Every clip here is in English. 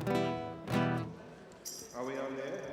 Are we on there?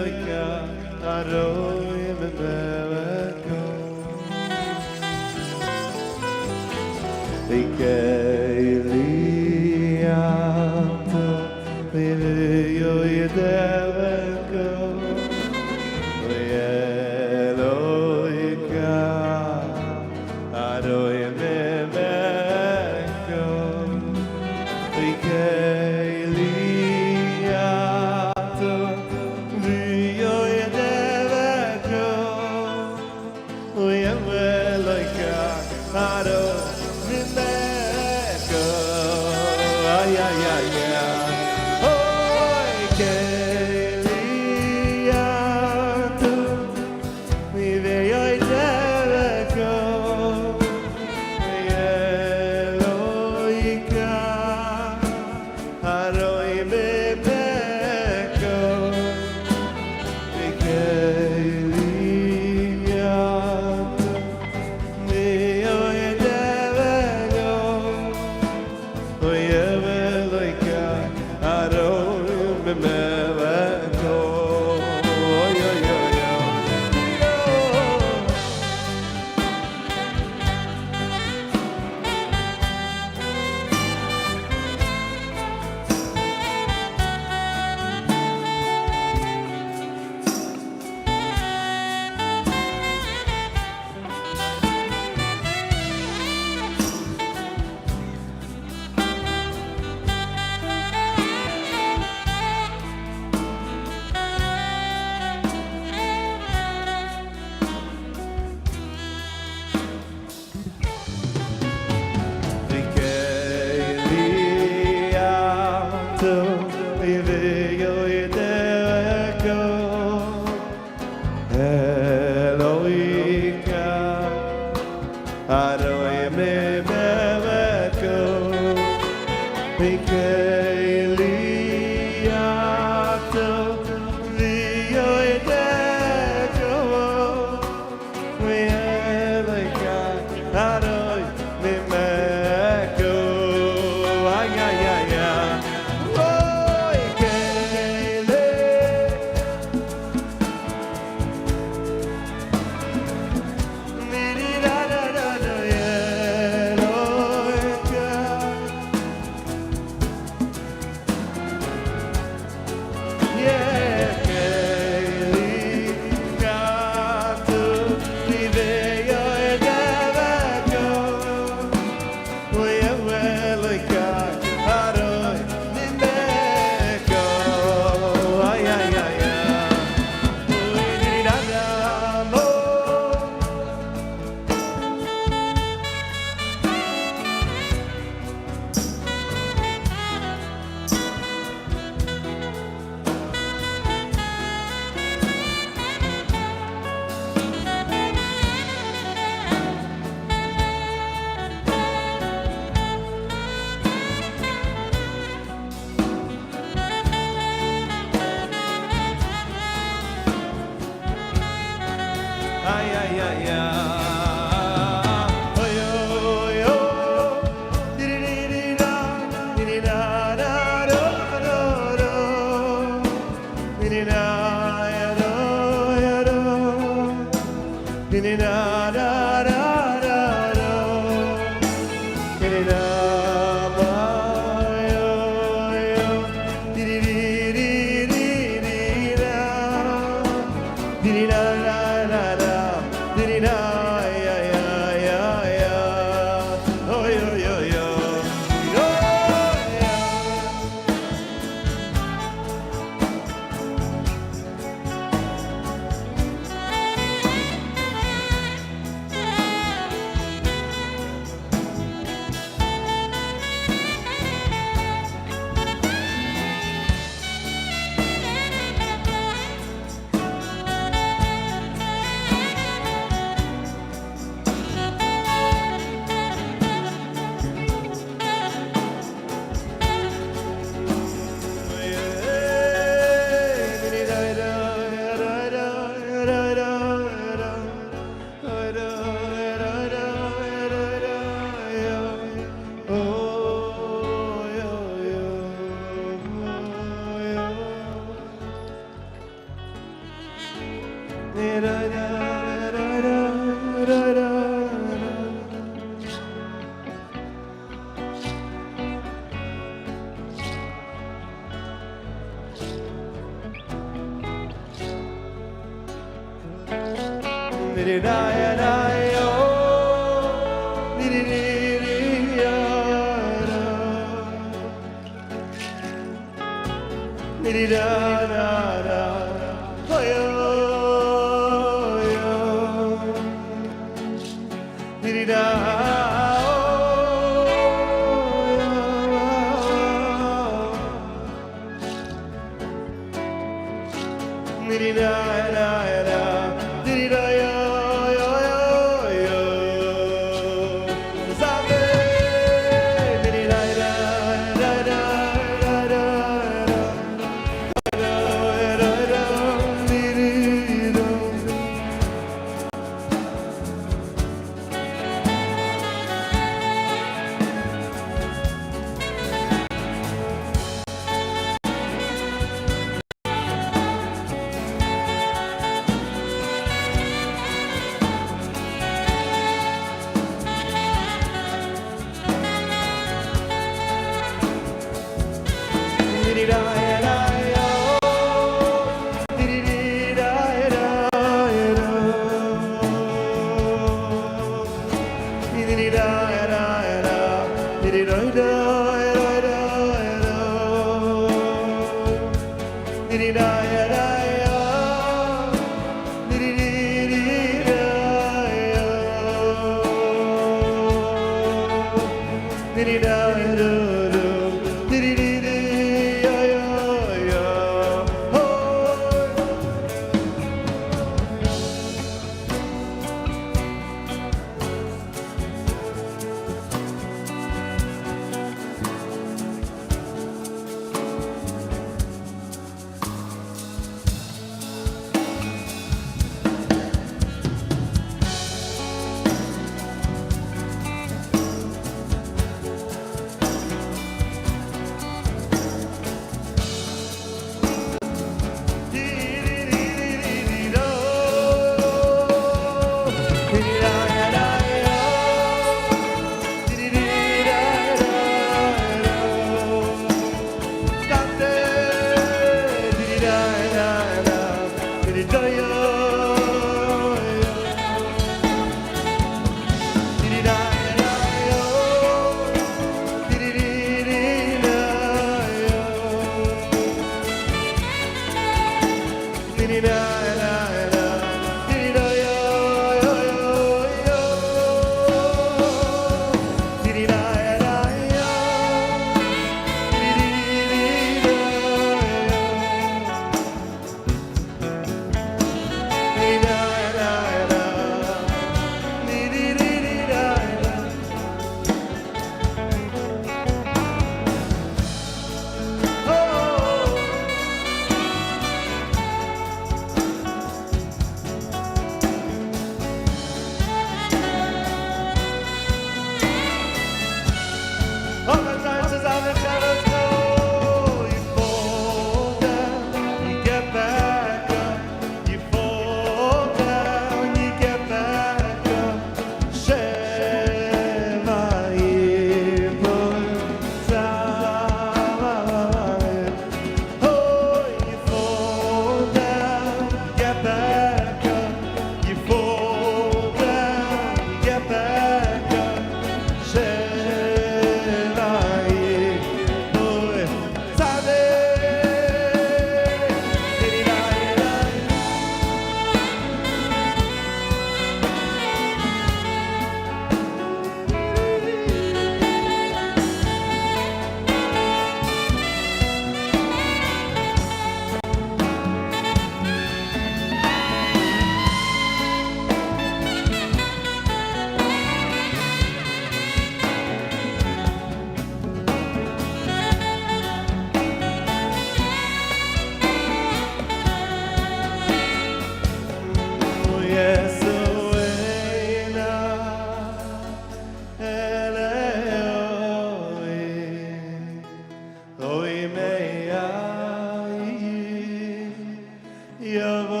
Yavo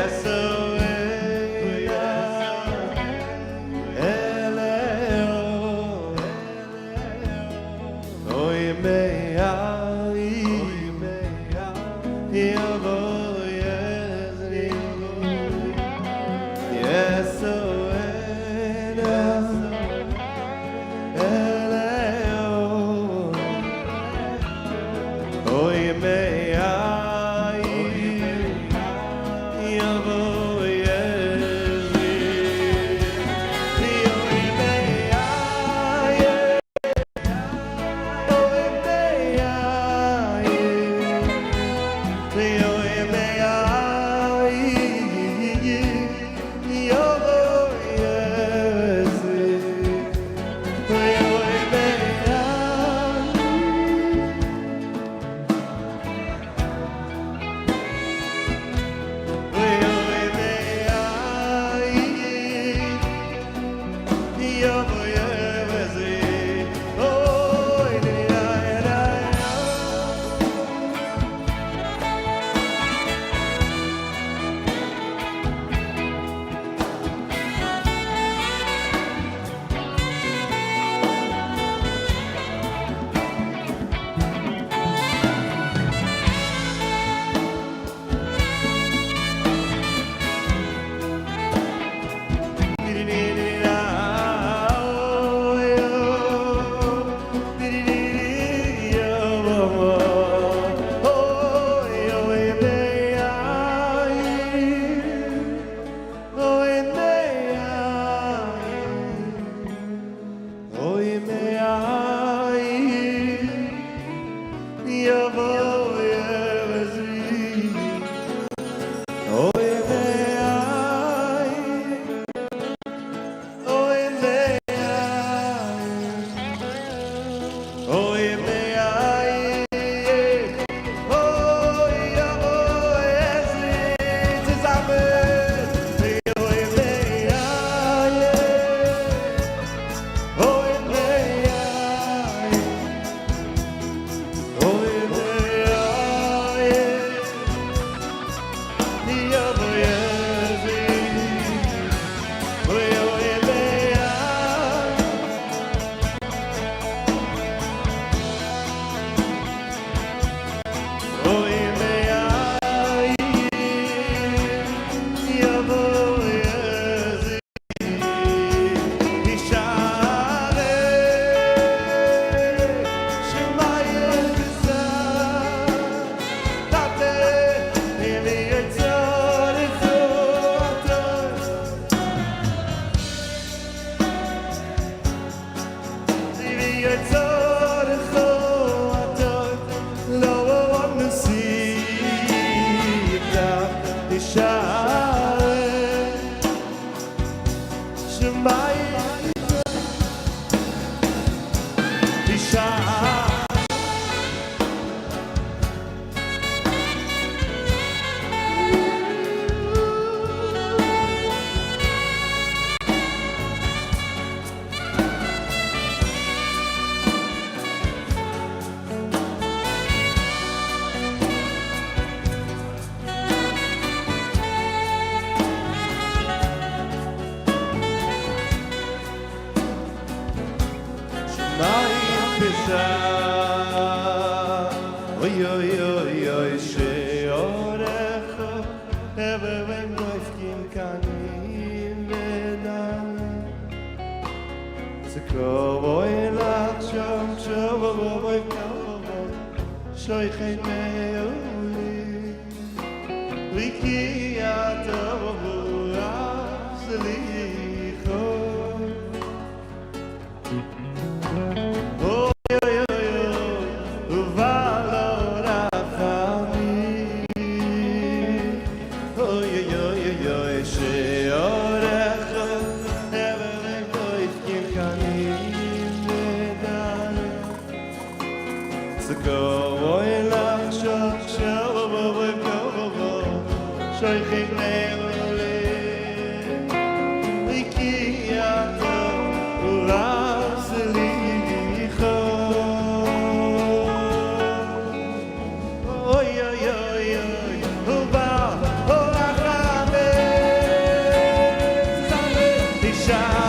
Oh, Yeah.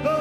Oh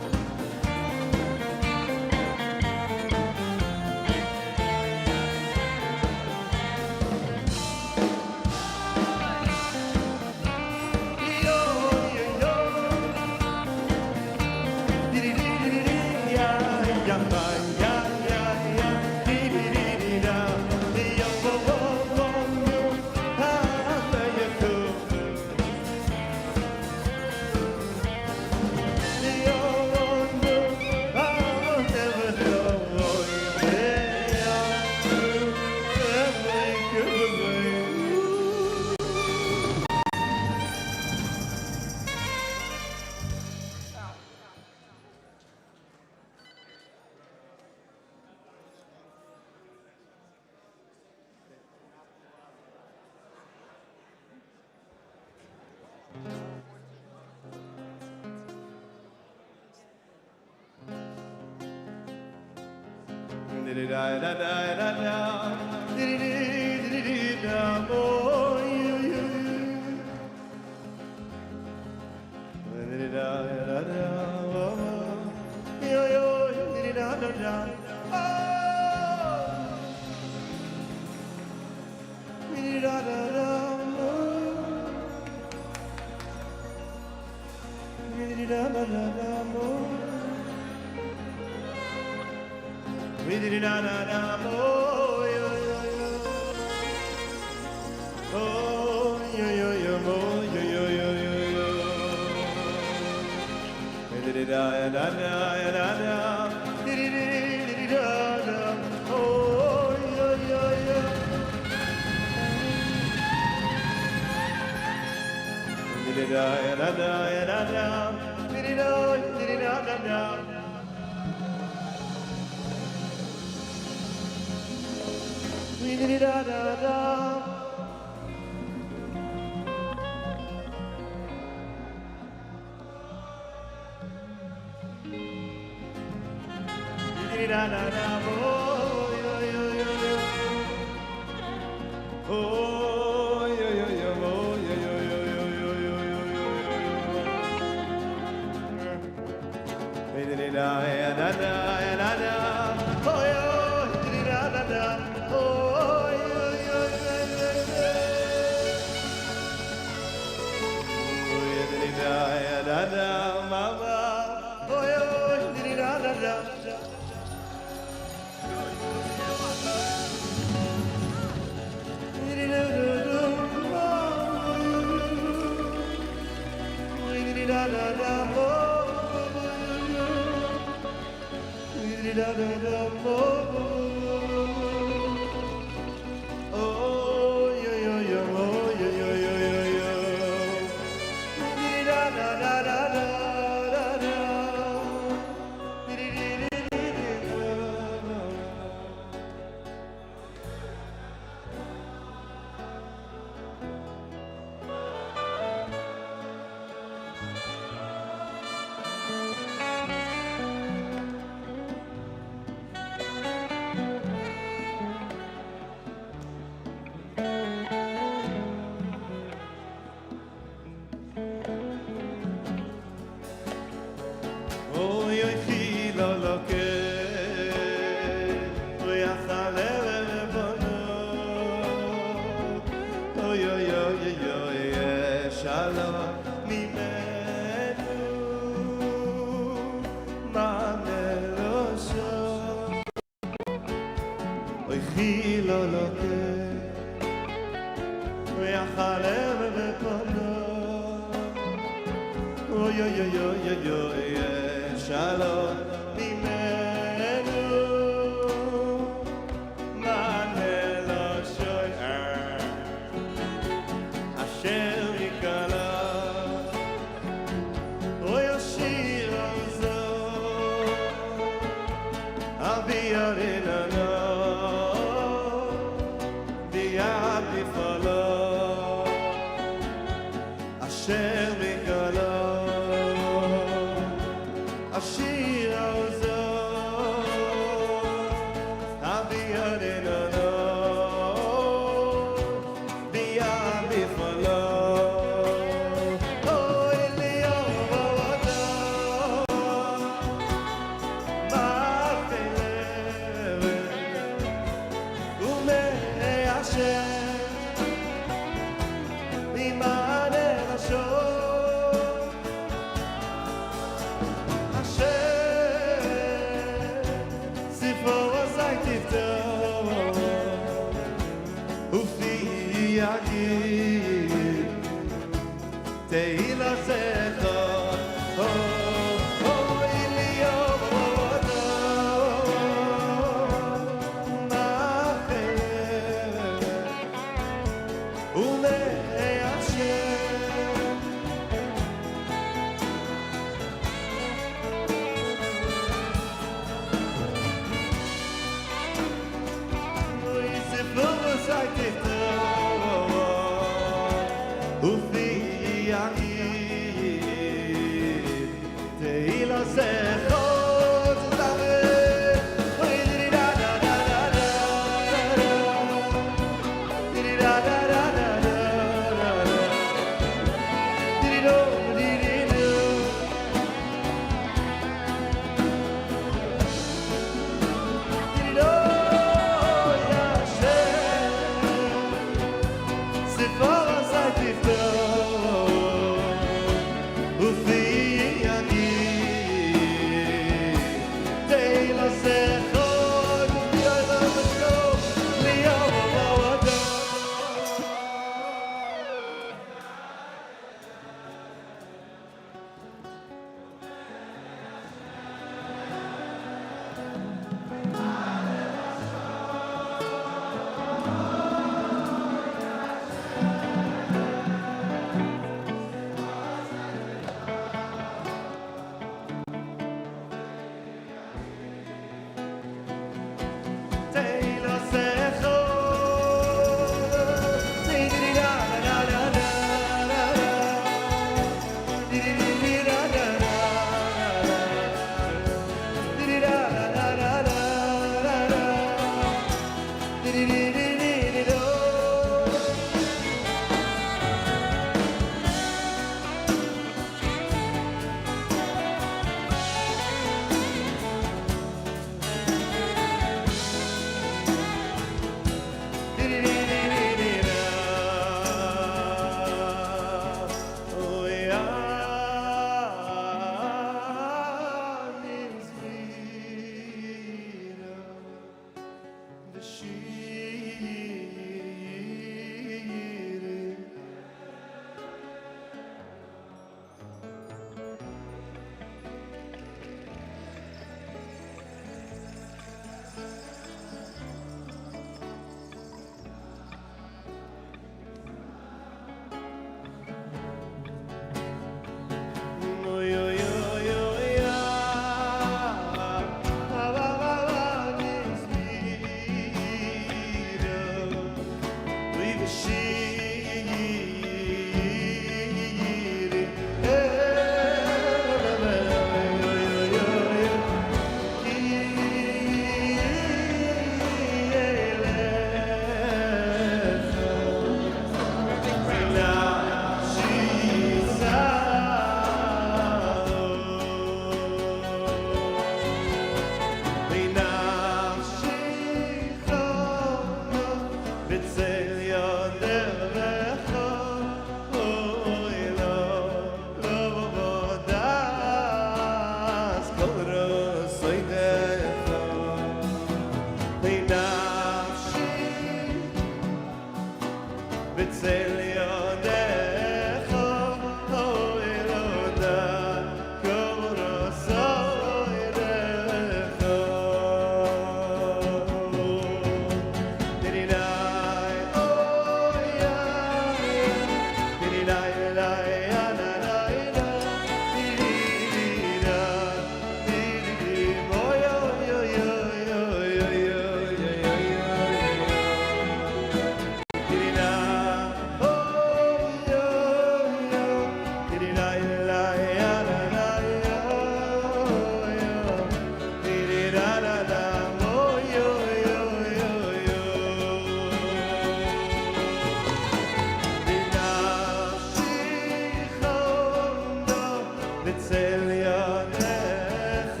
בצל ידיך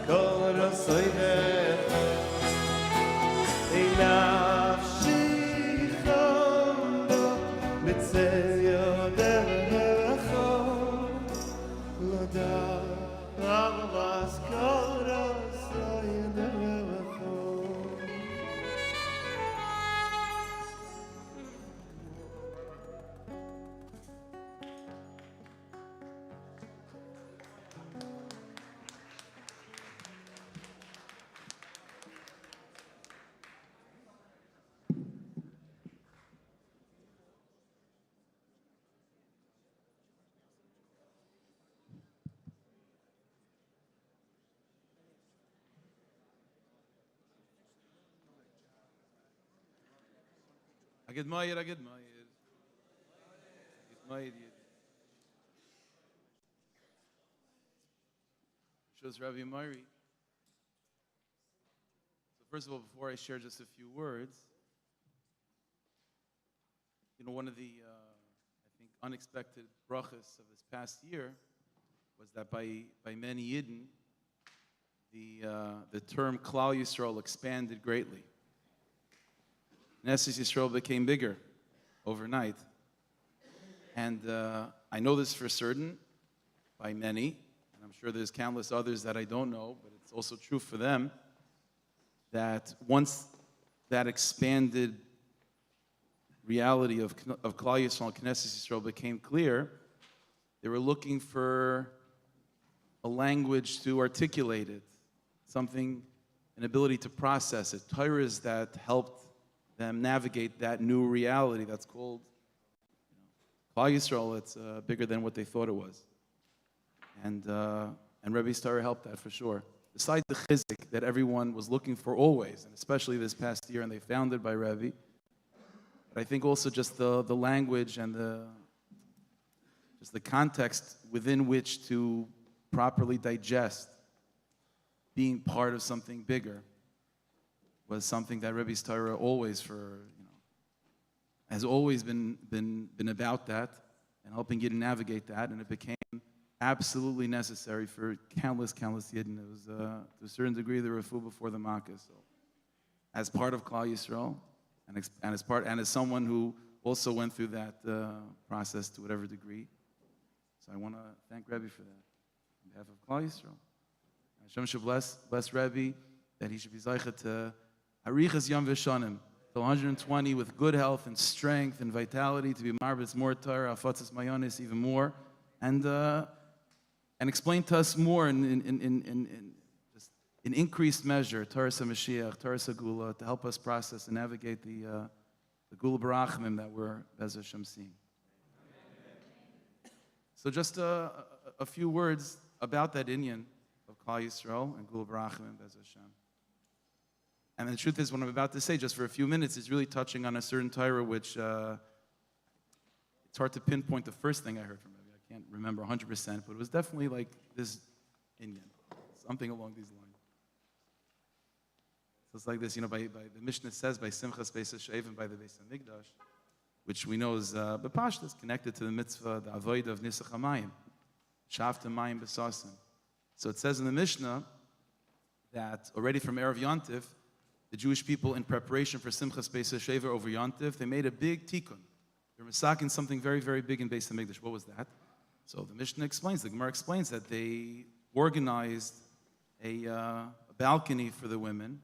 כל רצונך נפשי חמדה בצל ידיך לדע אהבת כל רצונך. Agid Mayir, Agid Mayir. Agid Mayir. Shows Rabbi Mayri. So first of all, before I share just a few words, one of the, I think, unexpected brachas of this past year was that by many Yidden, the term Klal Yisrael expanded greatly. Knesset Yisrael became bigger overnight. And I know this for certain by many, and I'm sure there's countless others that I don't know, but it's also true for them, that once that expanded reality of Klal Yisrael and Knesset Yisrael became clear, they were looking for a language to articulate it, something, an ability to process it, Torahs that helped them navigate that new reality that's called Klal Yisrael. It's bigger than what they thought it was. And Rebbe's Torah helped that for sure. Besides the chizik that everyone was looking for always, and especially this past year, and they found it by Rebbe, but I think also just the language and just the context within which to properly digest being part of something bigger was something that Rebbe's Torah always has always been about that and helping you to navigate that, and it became absolutely necessary for countless Yidden. It was to a certain degree the refu before the Makkah. So, as part of Klal Yisrael, and as someone who also went through that process to whatever degree, so I want to thank Rebbe for that on behalf of Klal Yisrael. Hashem should bless Rebbe, that he should be zeicha to Harichas Yom V'Shanim, till 120 with good health and strength and vitality, to be marbitz more Torah, afatzas mayonis even more, and explain to us more in increased measure Torah Mashiach, Torah Gula, to help us process and navigate the Gula Barachim that we're Be'ez Hashem seeing. So just a few words about that inyan of Klal Yisrael and Gula Barachim and Be'ez Hashem. And the truth is, what I'm about to say, just for a few minutes, is really touching on a certain Torah which it's hard to pinpoint the first thing I heard from Rebbe. I can't remember 100%, but it was definitely like this inyan, something along these lines. So it's like this, by the Mishnah says, by Simchas Beis Hashoeiva and by the Beis Hamikdash, which we know is b'pashtus connected to the mitzvah, the avodah of Nisach HaMayim, Shavta Mayim B'sasim. So it says in the Mishnah that already from Erev Yontif, the Jewish people, in preparation for Simchas Beis Hashoeiva over Yontif, they made a big tikkun. They were masakin something very, very big in Beis Hamikdash. What was that? So the Mishnah explains, the Gemara explains that they organized a balcony for the women,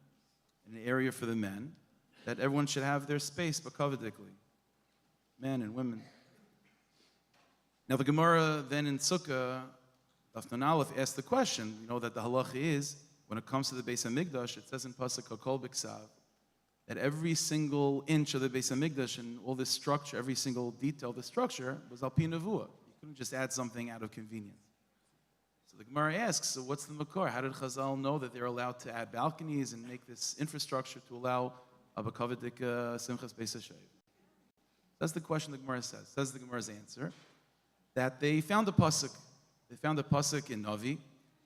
an area for the men, that everyone should have their space, bakavadikly, men and women. Now the Gemara then in Sukkah, Daf Nun Aleph, asked the question, that the halacha is, when it comes to the Beis Hamikdash, it says in Pasuk HaKol B'Ksav that every single inch of the Beis Hamikdash and all this structure, every single detail of the structure was al pi nevuah. You couldn't just add something out of convenience. So the Gemara asks, so what's the makor? How did Chazal know that they're allowed to add balconies and make this infrastructure to allow a b'kavadik Simchas Beis Hashoeiva? That's the question the Gemara says. Says the Gemara's answer, that they found a pasuk. They found a pasuk in Navi,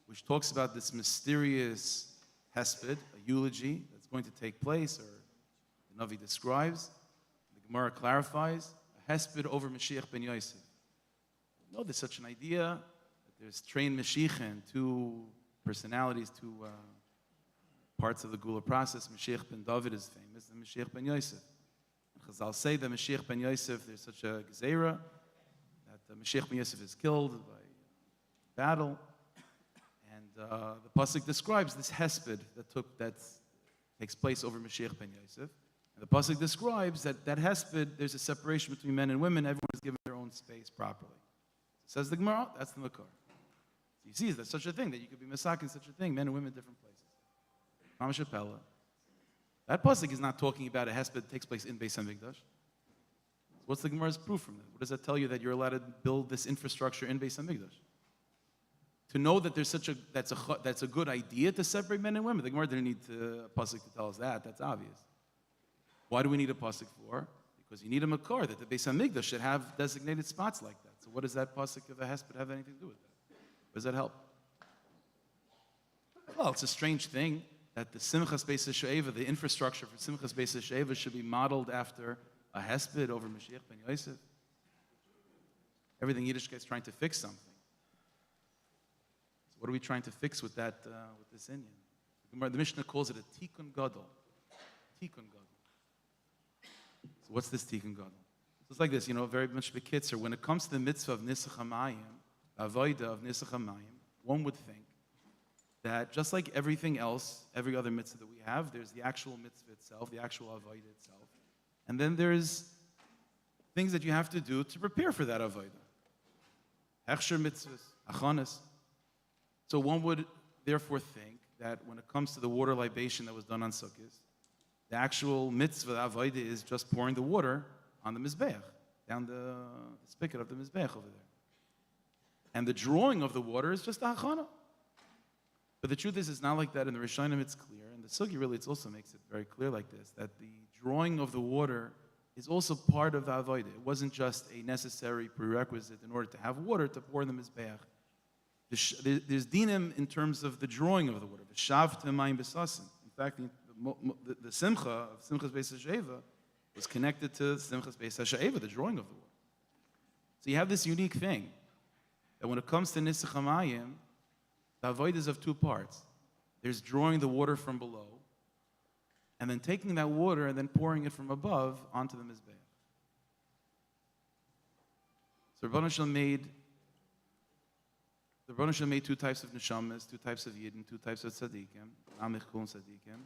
which talks about this mysterious hesped, a eulogy that's going to take place, or the Navi describes. The The Gemara clarifies, a hesped over Mashiach ben Yosef. No, there's such an idea that there's trained Mashiach, two personalities, two parts of the Gula process. Mashiach ben David is famous, and Mashiach ben Yosef. And Chazal say that Mashiach ben Yosef, there's such a gezerah, that Mashiach ben Yosef is killed by battle. And the pasuk describes this hesped that takes place over Mashiach ben Yosef. And the pasuk describes that hesped, there's a separation between men and women. Everyone is given their own space properly. Says the Gemara, that's the makar. So you see, there's such a thing that you could be masak in such a thing, men and women in different places. Mamash Apella. That pasuk is not talking about a hesped that takes place in Beis Hamikdash. What's the Gemara's proof from that? What does that tell you that you're allowed to build this infrastructure in Beis Hamikdash? To know that there's that's a good idea to separate men and women. The Gemara didn't need a pasuk to tell us that. That's obvious. Why do we need a pasuk for? Because you need a makar that the Beis Hamikdash should have designated spots like that. So what does that pasuk of a hesped have anything to do with that? Does that help? Well, it's a strange thing that the Simchas Beis Hashoeiva, the infrastructure for Simchas Beis Hashoeiva, should be modeled after a hesped over Mashiach ben Yosef. Everything Yiddishkeit is trying to fix something. So what are we trying to fix with that, with this Inyan? The Mishnah calls it a tikkun gadol. Tikkun gadol. So what's this tikkun gadol? So it's like this, very much bekitzer. When it comes to the mitzvah of nisach hamayim, avodah of nisach hamayim, one would think that just like everything else, every other mitzvah that we have, there's the actual mitzvah itself, the actual avodah itself, and then there's things that you have to do to prepare for that avodah. Hechsher mitzvahs, achanas. So one would therefore think that when it comes to the water libation that was done on Sukkot, the actual mitzvah, the avodah, is just pouring the water on the mizbeach, down the spigot of the mizbeach over there. And the drawing of the water is just the hachana. But the truth is, it's not like that. In the Rishonim, it's clear. And the Sugi really also makes it very clear like this, that the drawing of the water is also part of the avodah. It wasn't just a necessary prerequisite in order to have water to pour in the mizbeach. There's dinim in terms of the drawing of the water. In fact, the simcha of Simchas Beis Hashoeiva was connected to Simchas Beis Hashoeiva, the drawing of the water. So you have this unique thing, that when it comes to Nisach HaMayim, the avodah is of two parts. There's drawing the water from below, and then taking that water and then pouring it from above onto the Mizbeach. So Rebbeinu Shalom made two types of neshamas, two types of yidden, two types of tzaddikim, amichul and tzaddikim.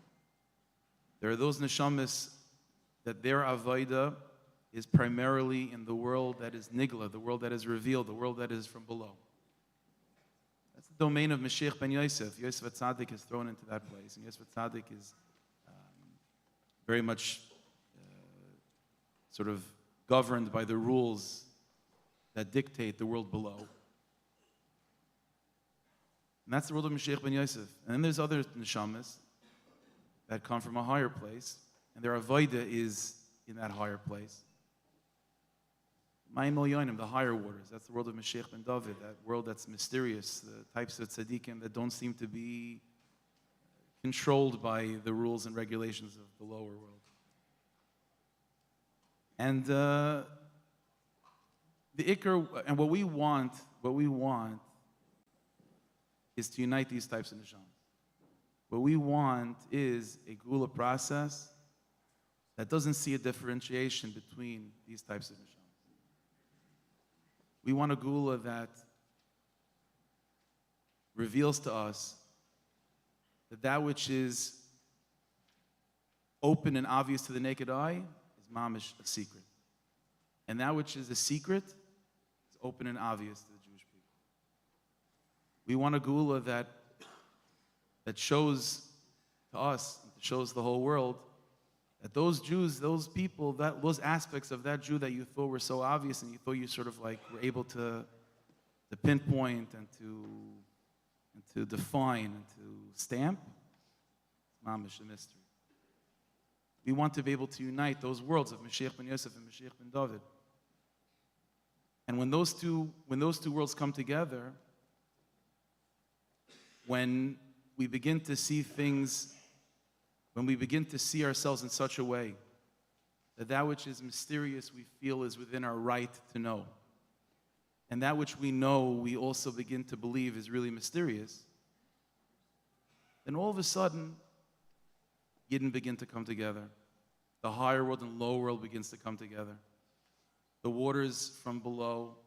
There are those neshamas that their avodah is primarily in the world that is nigla, the world that is revealed, the world that is from below. That's the domain of Mashiach ben Yosef. Yosef HaTzadik is thrown into that place, and Yosef HaTzadik is very much sort of governed by the rules that dictate the world below. And that's the world of Mashiach ben Yosef. And then there's other neshamas that come from a higher place, and their avodah is in that higher place. Mayim Elyonim, the higher waters. That's the world of Mashiach ben David, that world that's mysterious, the types of tzaddikim that don't seem to be controlled by the rules and regulations of the lower world. And the ikar, and what we want is to unite these types of neshamas. What we want is a gula process that doesn't see a differentiation between these types of neshamas. We want a gula that reveals to us that which is open and obvious to the naked eye is mamish a secret. And that which is a secret is open and obvious to the Jewish people. We want a gula that shows to us, that shows the whole world, that those Jews, those people, those aspects of that Jew that you thought were so obvious and you thought you sort of like were able to pinpoint and to define and to stamp, it's mamish a mystery. We want to be able to unite those worlds of Mashiach ben Yosef and Mashiach ben David. And when those two worlds come together, when we begin to see things, when we begin to see ourselves in such a way that which is mysterious we feel is within our right to know. And that which we know we also begin to believe is really mysterious, then all of a sudden, Yidden begin to come together. The higher world and lower world begins to come together. The waters from below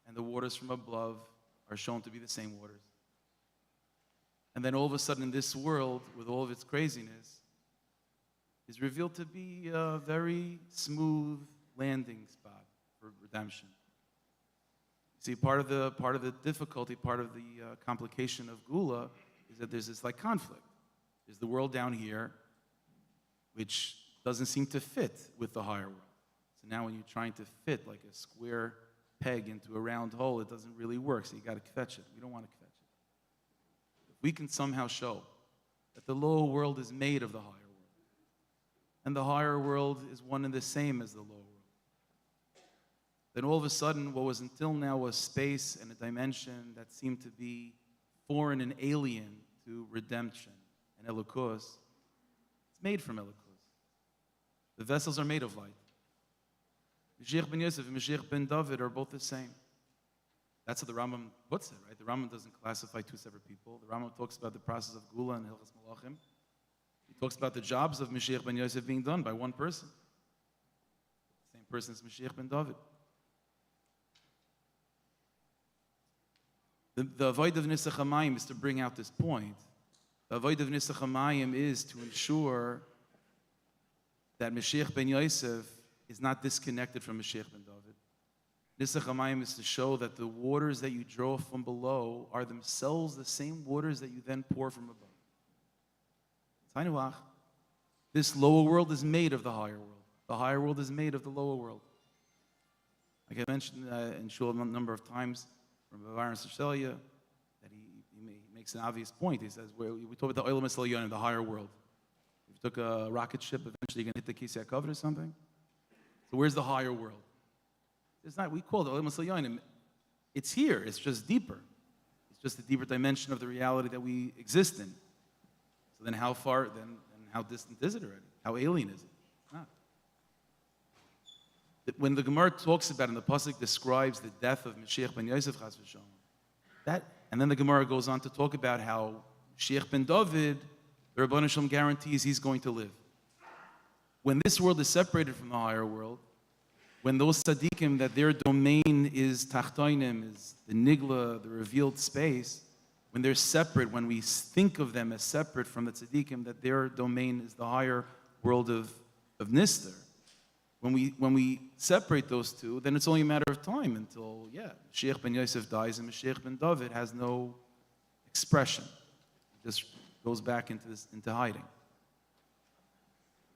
and the waters from above are shown to be the same waters. And then all of a sudden in this world, with all of its craziness, is revealed to be a very smooth landing spot for redemption. See, part of the difficulty, part of the complication of Gula is that there's this like conflict. There's the world down here, which doesn't seem to fit with the higher world. So now when you're trying to fit like a square peg into a round hole, it doesn't really work, so you got to kvetch it. We don't want to kvetch it. If we can somehow show that the lower world is made of the higher world, and the higher world is one and the same as the lower world, then all of a sudden what was until now was space and a dimension that seemed to be foreign and alien to redemption and Elokus, it's made from Elokus. The vessels are made of light. Mashiach ben Yosef and Mashiach ben David are both the same. That's how the Rambam puts it, right? The Rambam doesn't classify two separate people. The Rambam talks about the process of Gula and Hilchas Malachim. He talks about the jobs of Mashiach ben Yosef being done by one person. The same person as Mashiach ben David. The avoid of Nisach HaMayim is to bring out this point. The avoid of Nisach HaMayim is to ensure that Mashiach ben Yosef is not disconnected from Mashiach ben David. Nisach HaMayim is to show that the waters that you draw from below are themselves the same waters that you then pour from above. This lower world is made of the higher world. The higher world is made of the lower world. Like I mentioned in Shul a number of times from Bavar and Sishelia, that he makes an obvious point. He says, we talk about the Olam Esel the higher world. If you took a rocket ship, eventually you're going to hit the Kisei HaKavod or something. So where's the higher world? It's not, we call it Olam Esel. It's here, it's just deeper. It's just a deeper dimension of the reality that we exist in. So then how far, then how distant is it already? How alien is it? It's not. When the Gemara talks about, and the Pasuk describes the death of Mashiach ben Yosef, Chas v'shalom, and then the Gemara goes on to talk about how Mashiach ben David, the Rabban Hashem guarantees he's going to live. When this world is separated from the higher world, when those tzaddikim, that their domain is tachtoinim, is the nigla, the revealed space, when they're separate, when we think of them as separate from the tzaddikim, that their domain is the higher world of Nister, when we separate those two, then it's only a matter of time until, Mashiach ben Yosef dies and Mashiach ben David has no expression. It just goes back into hiding.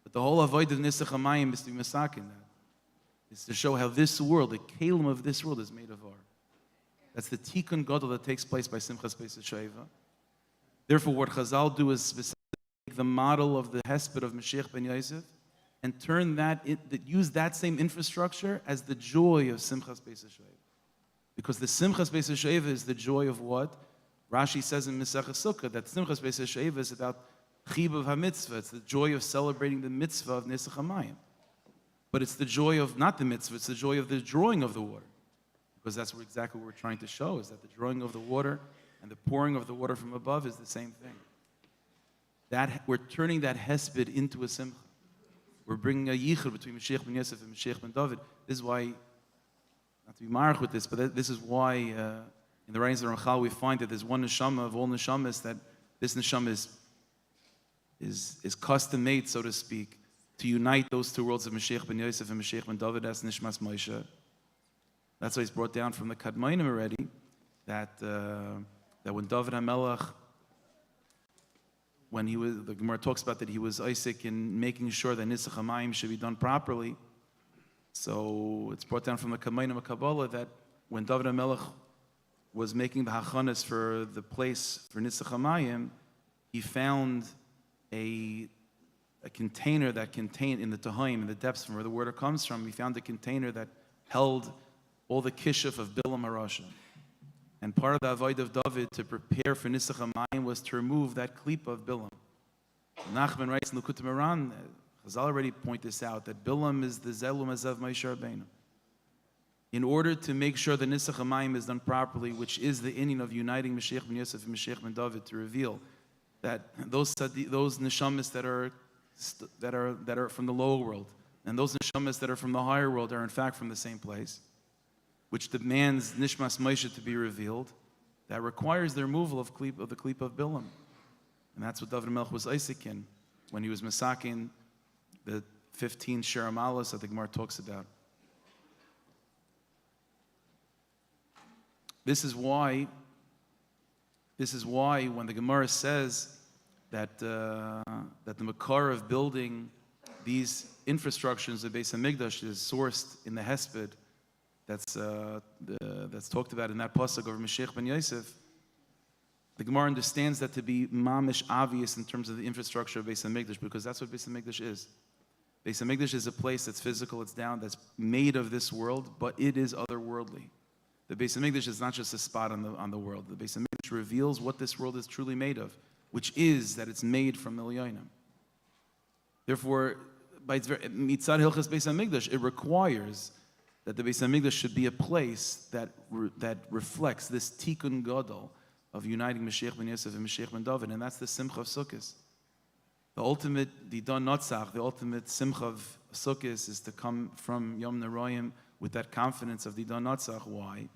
But the whole avoid of Nisach HaMayim is to be masakin that. It's to show how this world, the kalim of this world, is made of or. That's the tikkun gadol that takes place by Simchas Beis Hashoeiva. Therefore, what Chazal do is specifically take the model of the hesped of Mashiach ben Yosef and turn use that same infrastructure as the joy of Simchas Beis Hashoeiva. Because the Simchas Beis Hashoeiva is the joy of what? Rashi says in Masechah Sukkah that Simchas Beis Hashoeiva is about chibav ha-mitzvah. It's the joy of celebrating the mitzvah of Nisach HaMayim. But it's the joy of not the mitzvah, it's the joy of the drawing of the water. Because that's exactly what we're trying to show, is that the drawing of the water and the pouring of the water from above is the same thing. We're turning that hesped into a simcha. We're bringing a yichud between Mashiach ben Yosef and Mashiach ben David. This is why, not to be marach with this, but this is why in the writings of Ramchal we find that there's one neshama of all neshamas, that this neshama is custom made, so to speak, to unite those two worlds of Mashiach ben Yosef and Mashiach ben David as Nishmas Moshe. That's why it's brought down from the Kadmonim already, that when David HaMelech, the Gemara talks about that he was Isaac in making sure that Nisach HaMayim should be done properly. So it's brought down from the Kadmonim Kabbalah that when David HaMelech was making the hachanas for the place for Nisach HaMayim, he found a container that contained, in the Tahaim, in the depths from where the water comes from, he found a container that held all the kishuf of Bilam HaRasha. And part of the avoid of David to prepare for Nisach HaMayim was to remove that klipa of Bilam. Nachman writes in L'Kutei Moharan, I'll already point this out, that Bilam is the Zelum Azav Moshe Rabbeinu. In order to make sure the Nisach HaMayim is done properly, which is the inyan of uniting Mashiach ben Yosef and Mashiach ben David, to reveal that those neshamas that are from the lower world and those neshamas that are from the higher world are in fact from the same place, which demands Nishmas Moshe to be revealed, that requires the removal of the Klip of Bilam. And that's what David Melch was Isaac in when he was masakin the 15 Sheramalas that the Gemara talks about. This is why when the Gemara says that the makar of building these infrastructures of Beis Hamikdash is sourced in the Hesped, that's talked about in that pasuk of Mashiach ben Yosef. The Gemara understands that to be mamish obvious in terms of the infrastructure of Beis Hamikdash, because that's what Beis Hamikdash is. Beis Hamikdash is a place that's physical, it's down, that's made of this world, but it is otherworldly. The Beis Hamikdash is not just a spot on the world. The Beis Hamikdash reveals what this world is truly made of, which is that it's made from Elyonim. Therefore, by its mitzad hilchas Beis Hamikdash, it requires that the Beis Hamikdash should be a place that reflects this tikkun gadol of uniting Mashiach ben Yosef and Mashiach ben David, and that's the Simcha of Sukkot. The ultimate Didan Notzach, the ultimate Simcha of Sukkot is to come from Yom Neroyim with that confidence of Didan Notzach. Why?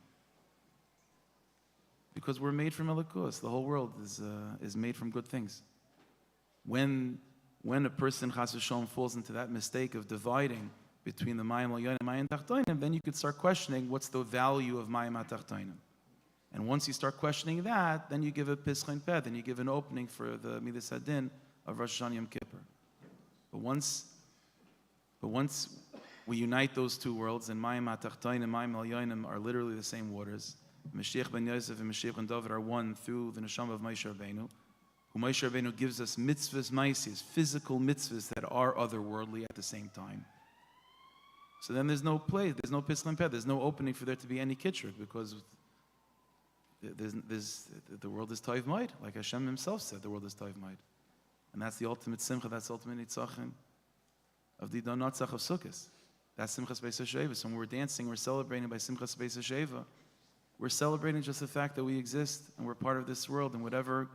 Because we're made from Elokus. The whole world is made from good things. When a person, Chas v'Shalom, falls into that mistake of dividing between the Mayim Elyonim and Mayim Tachtonim, then you could start questioning what's the value of Mayim HaTachtonim. And once you start questioning that, then you give a Pischin Peh, then you give an opening for the Midas Hadin of Rosh Hashanah Yom Kippur. But once we unite those two worlds, and Mayim HaTachtonim and Mayim Elyonim are literally the same waters, Mashiach ben Yosef and Mashiach ben David are one through the Neshama of Moshe Rabbeinu, who Moshe Rabbeinu gives us mitzvahs maisis, physical mitzvahs that are otherworldly at the same time. So then there's no place, there's no Pischin Peh, there's no opening for there to be any kitchuk, because the world is Toiv Maid, like Hashem himself said, the world is Toiv Maid. And that's the ultimate simcha, that's the ultimate nitzachim of the Didan Notzach of Sukkot. That's Simchas Beis Hashoeiva. So when we're dancing, we're celebrating by Simchas Beis Hashoeiva. We're celebrating just the fact that we exist and we're part of this world, and whatever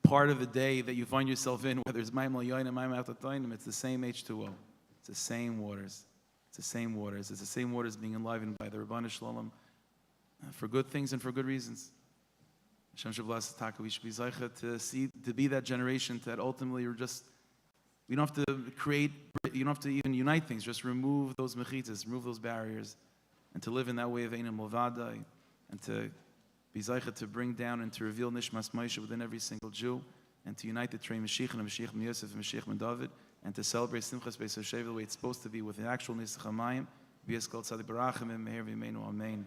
part of the day that you find yourself in, whether it's Mayim Elyonim, Mayim HaTachtonim, it's the same H2O. It's the same waters. It's the same waters. It's the same waters being enlivened by the Rabbanu Shalom for good things and for good reasons. Hashem should bless the we should be zeicha to be that generation that ultimately we don't have to create, you don't have to even unite things, just remove those mechitzas, remove those barriers, and to live in that way of Einam Movadai, and to be zeicha to bring down and to reveal Nishmas Moshe within every single Jew, and to unite the Trei Mashiach and Mashiach ben Yosef and Mashiach ben David, and to celebrate Simchas Beis Hashoeiva the way it's supposed to be with the actual Nisach HaMayim. B'yes kol tzadik barachim meher v'yimeinu amen.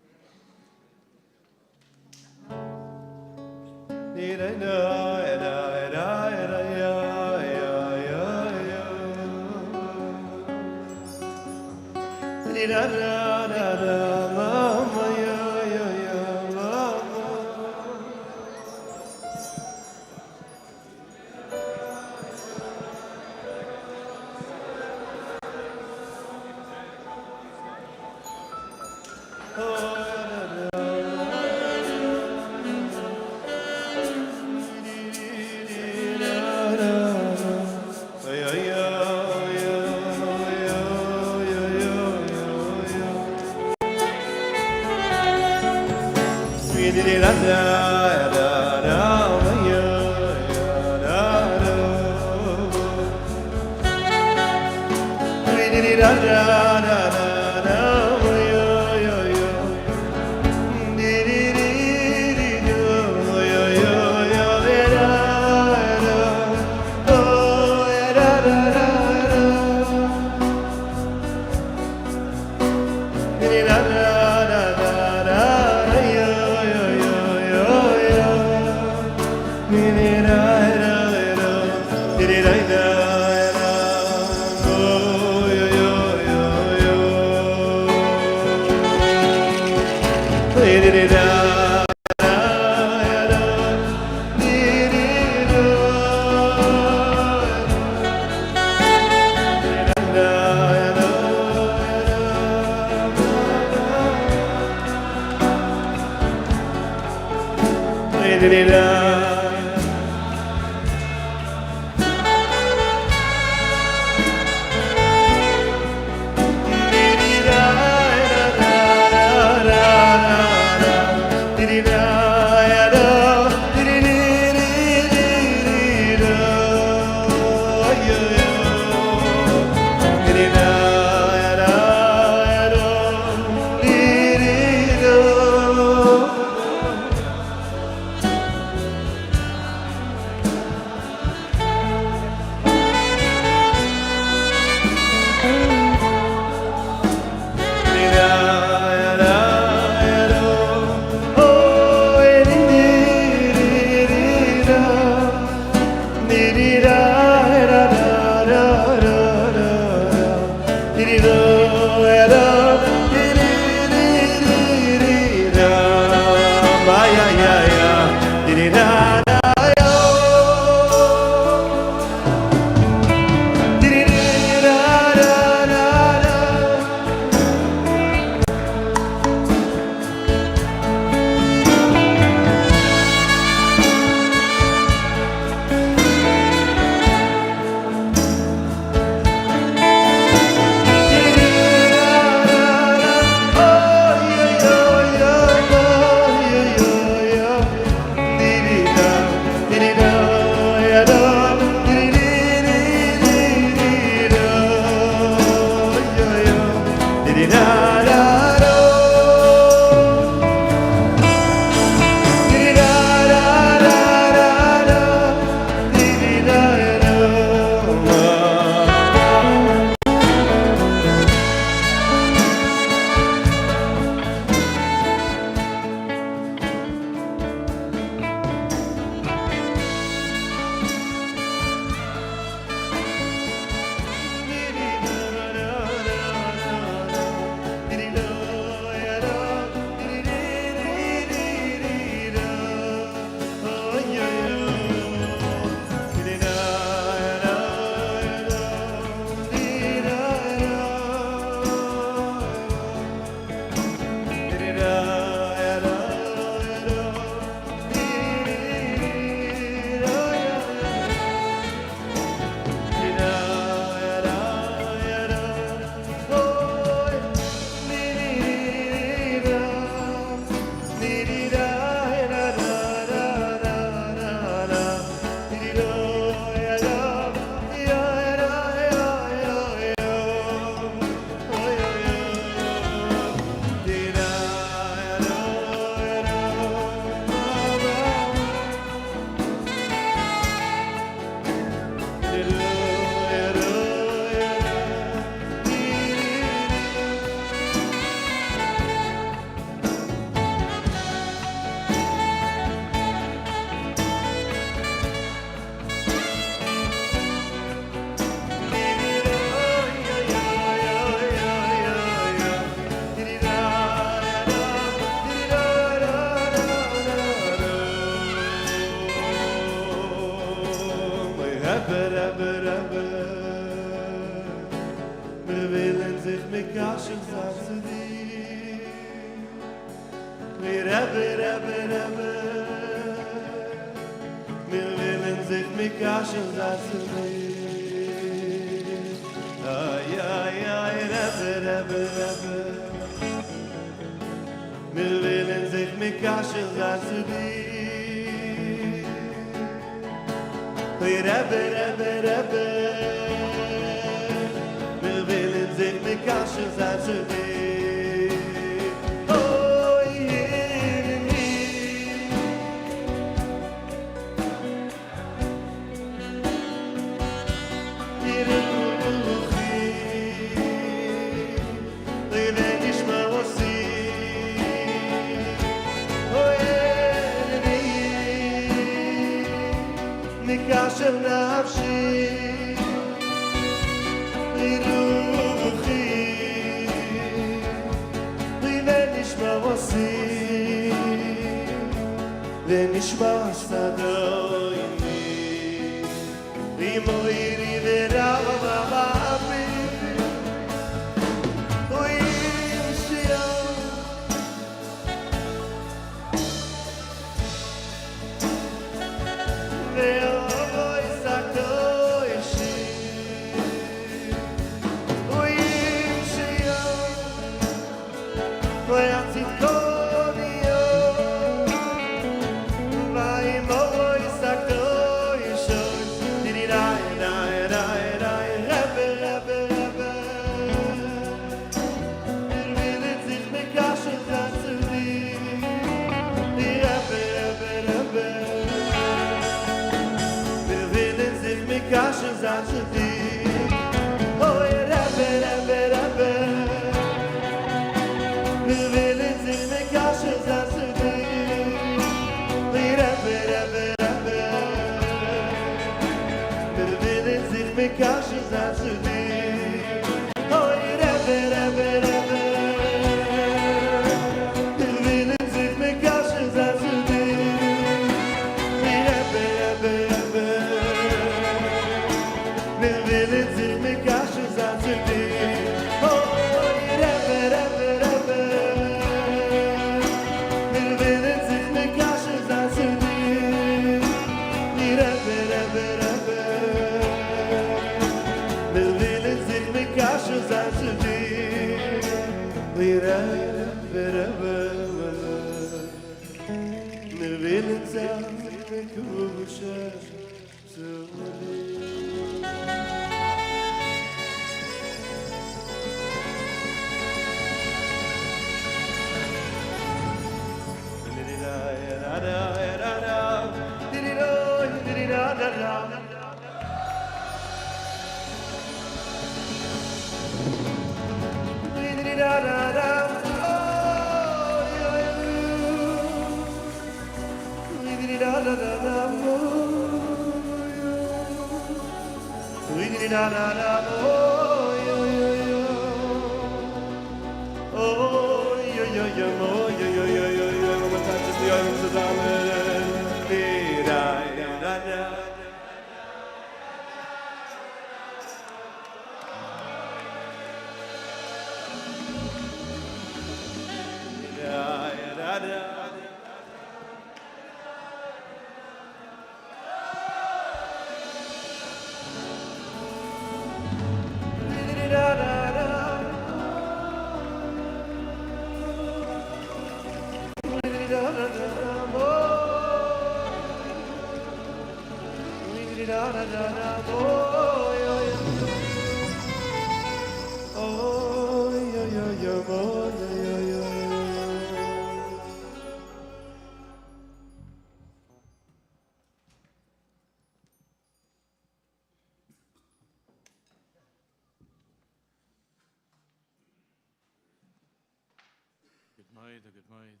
Good night.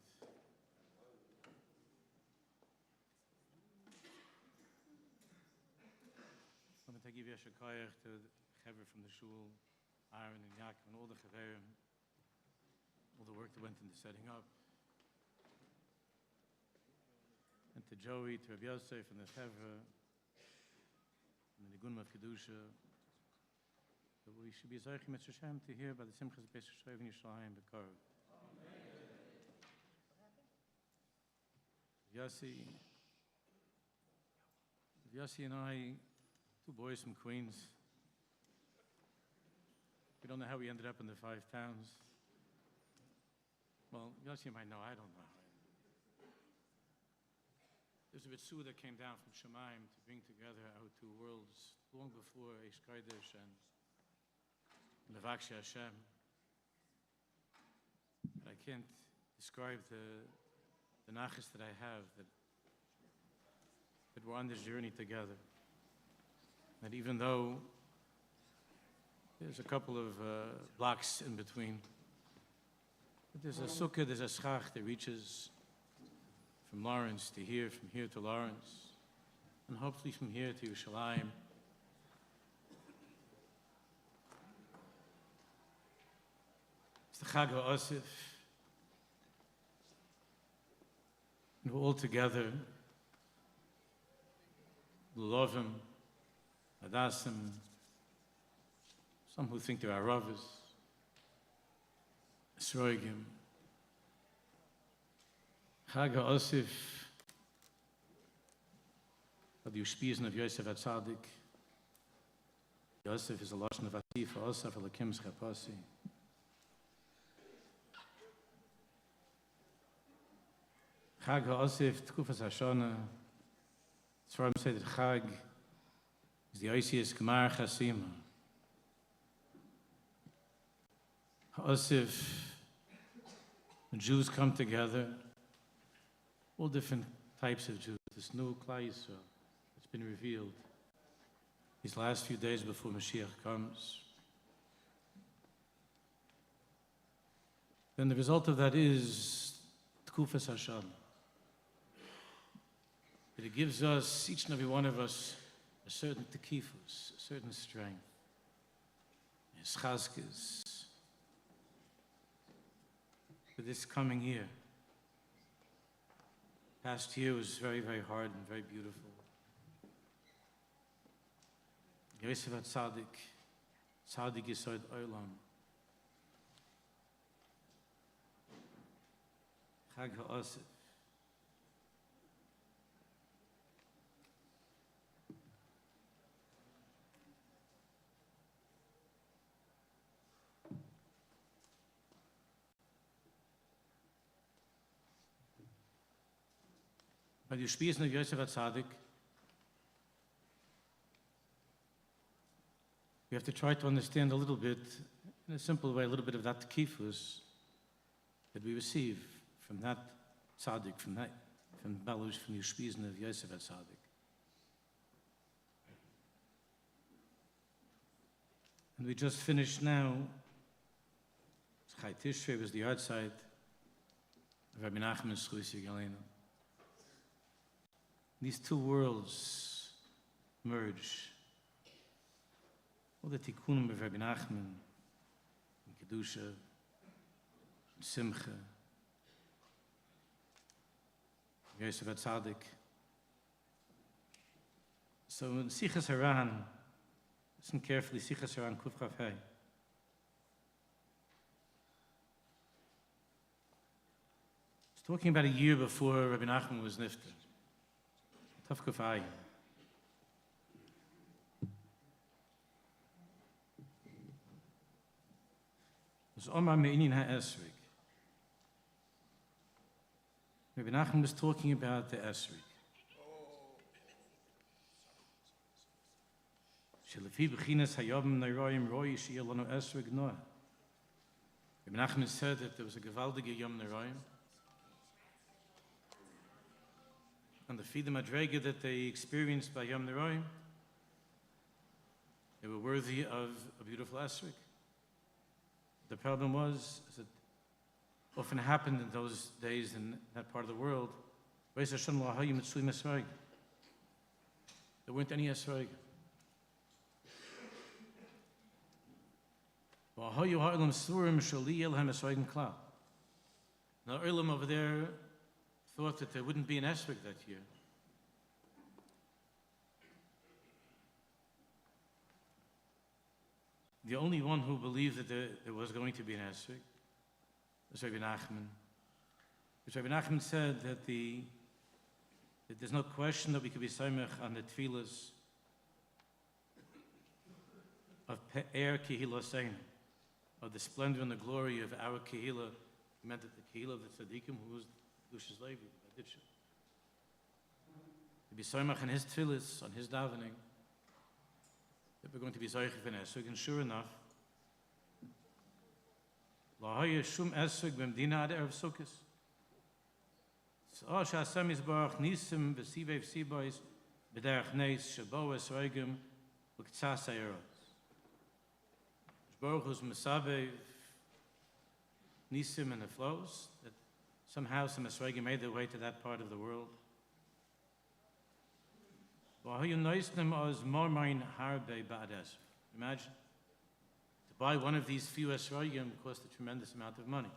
I'm going to give Yesha Koyach to the Chaver from the Shul, Aaron and Yaakov, and all the Chaverim, all the work that went into setting up. And to Joey, to Rabbi Yosef and the Chaver, and the Nigunim of Kedusha, that we should be Zaychim et Hashem to hear about the Simchas Beis Hashoeiva in Yerushalayim B'Karov. Yussie and I, two boys from Queens. We don't know how we ended up in the 5 towns. Well, Yussie might know, I don't know. There's a Ritzu that came down from Shemaim to bring together our two worlds long before Aish Kodesh and Mevakshei Hashem. I can't describe the nachas that I have that we're on this journey together. That even though there's a couple of blocks in between, but there's a sukkah, there's a schach that reaches from Lawrence to here, from here to Lawrence, and hopefully from here to Yerushalayim. It's the Chag HaOsif. And we're all together, Lulovim, Adasim, some who think they're HARAVs, Esroigim. Chag HaOsif, the Ushpizin of Yosef HaTzadik. Yosef is a Lashon of Asif, Osaf Elokim Schapasi. Chag HaOsif, Tkufas HaShana. Tzvarim say that Chag is the Oisius Gemar Chasima. HaOsif, when Jews come together, all different types of Jews, this new Klal Yisrael that's been revealed. these last few days before Mashiach comes, then the result of that is Tkufas Hashem. That it gives us, each and every one of us, a certain tekifus, a certain strength, chazkes for this coming year. Past year was very, very hard and very beautiful. Yosef HaTzadik, Tzadik Yesod Olam. Chag HaOsef. Bei den Spießen of Yosef HaTzadik, we have to try to understand a little bit, in a simple way, a little bit of that kifus that we receive from that tzaddik, from Balush, from the Spießen of Yosef HaTzadik. And we just finished now, Chai Tishrei was the yard site of Rabbi Nachman Schusi Galena. These two worlds merge. All the tikkunim of Rabbi Nachman, and Kedusha, and Simcha, Yosef HaTzadik. So in Sichas Haran, listen carefully, Sichas Haran Kuf Chaf Hei. It's talking about a year before Rabbi Nachman was nifter. Taf Kuf Ayin. Omar Me'inin HaEsrig. Rabbi Nachman was talking about the Esrig. Shelefi b'chinas hayom neiroyim roi she'yeh lanu Esrig noah. Rabbi Nachman said that there was a gewaldige yom neiroyim, and the Fida Madrega that they experienced by yom neiroyim, they were worthy of a beautiful Esrig. The problem was that often happened in those days in that part of the world, there weren't any esrog. Now, Elam over there thought that there wouldn't be an esrog that year. The only one who believed that there was going to be an esrog was Rabbi Nachman. Because Rabbi Nachman said that there's no question that we could be samech on the tefillas of Pe'er Kehillah Seinu, of the splendor and the glory of our Kehillah. He meant that the Kehillah of the Tzaddikim, who was Lush's Levi, the Baditsha. To be samech on his tefillas, on his davening, that we're going to be Zayich of an Esrog, and sure enough, La Haya Shum Esrog B'mdina Ad Erev Sukkos. So Hashem Yisbarach Nisim V'Sivei V'Sibois B'derech Neis Shabo Esrogim V'K'tzas Ha'eros. Baruch Hu's Mesabev Nisim and the flows, that somehow some Esrogim made their way to that part of the world. Imagine, to buy one of these few esrogim cost a tremendous amount of money.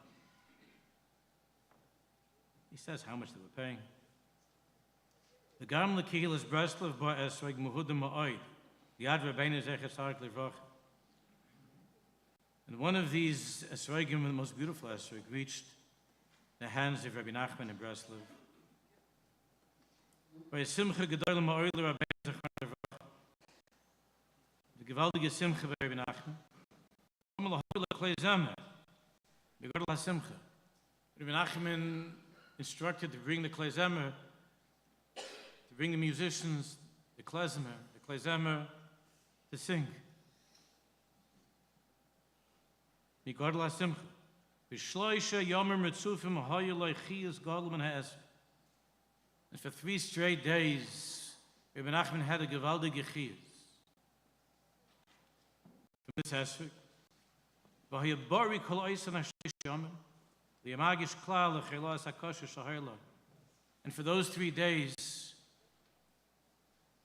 He says how much they were paying. The Gam Lekihil is Breslov by Esrog Muhudim Ma'oid, the Ad Rabbeinu Zecher Tzarek Levrach. And one of these esrogim, the most beautiful esrog, reached the hands of Rabbi Nachman in Breslov. By Simcha Gedoyle Ma'oil Rabbeinu Zecher Levrach. The gewaltige Simcha by Rabbi Nachman. Rabbi Nachman instructed to bring the klezmer, to bring the musicians, the klezmer to sing. And for 3 straight days, Rabbi Nachman had a gewaldige chiyus. this Esrog. V'hayabari kol oisan hashlish yomim. Li'amagish klal l'chelas hakosher shaharla. And for those 3 days,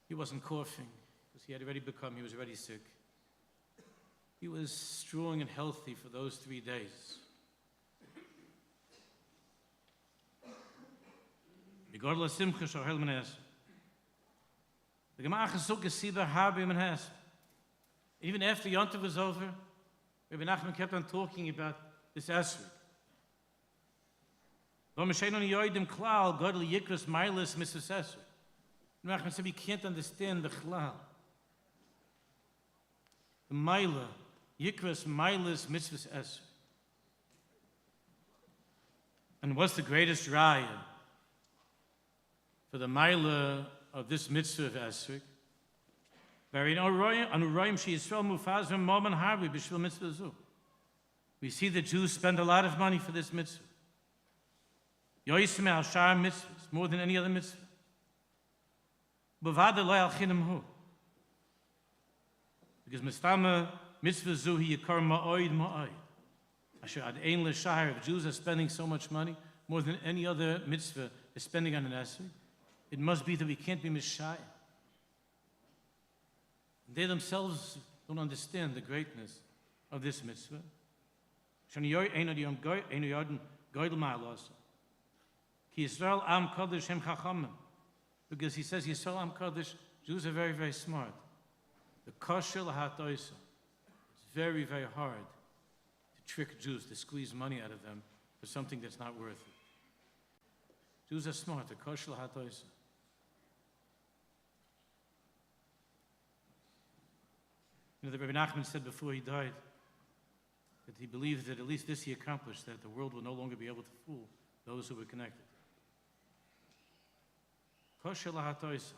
he wasn't coughing because he was already sick. He was strong and healthy for those 3 days. Regardla simcha shahel menes. The Gemara Chazuk is siba harbi menes. Even after Yontav was over, Rabbi Nachman kept on talking about this Esrog. V'mashein on yoidim klal godly yikras mailis mitzvahs Esrog. Rabbi Nachman said we can't understand the klal. The maila, yikras mailis mitzvahs Esrog. And what's the greatest raya for the maila of this mitzvah of Esrog? We see the Jews spend a lot of money for this mitzvah. More than any other mitzvah. Because mistama mitzvah zu hi yikar ma'oid ma'oid. Asher ad ein l'shahar. If Jews are spending so much money, more than any other mitzvah is spending on an Esrog, it must be that we can't be mishayah. They themselves don't understand the greatness of this mitzvah. Because he says, Yisrael Am Kodesh, Jews are very, very smart. The kosher l'hatoisa. It's very, very hard to trick Jews, to squeeze money out of them for something that's not worth it. Jews are smart. The kosher l'hatoisa. You know, the Rabbi Nachman said before he died that he believed that at least this he accomplished, that the world will no longer be able to fool those who were connected. Kosher lahatoisa.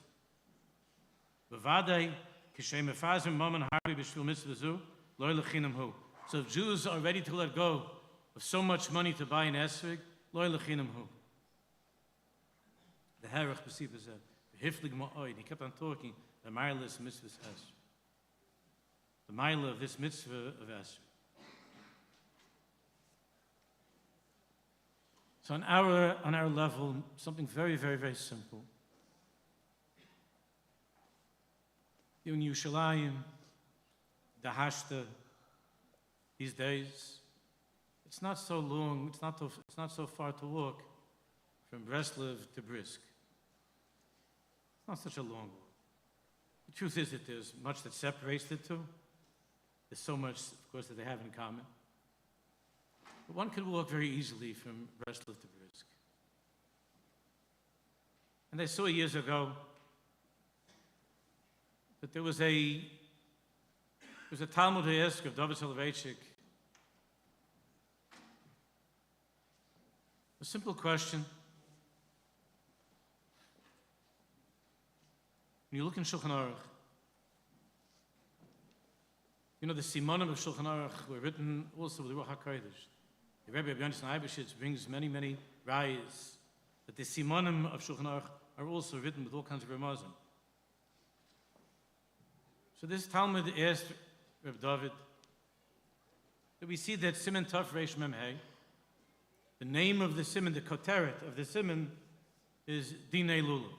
B'vadei kishem efazim maman harbi b'shvil mitzvah zu loy lechinam hu. So if Jews are ready to let go of so much money to buy an Esrog, loy lechinam hu. The HARAV b'sipa said, hiflig ma'oid. He kept on talking the marvelous mitzvahs Esrog. The mila of this mitzvah of Esrog. So on our level, something very, very, very simple. In Yerushalayim, the Hashta, these days, it's not so long, it's not so far to walk from Breslov to Brisk. It's not such a long walk. The truth is that there's much that separates the two. There's so much, of course, that they have in common. But one could walk very easily from Breslov to Brisk. And I saw years ago that there was a Talmud Hayesque of David Soloveitchik. A simple question. When you look in Shulchan Aruch, you know, the Simonim of Shulchan Aruch were written also with the Ruach HaKodesh. The Rebbe Yonasan Eibeshitz brings many, many rayas that the Simonim of Shulchan Aruch are also written with all kinds of ramazim. So this Talmud asked Reb David that we see that Siman Tov Reish Mem Hey, the name of the Siman, the Koteret of the Siman is Dinei Lulav.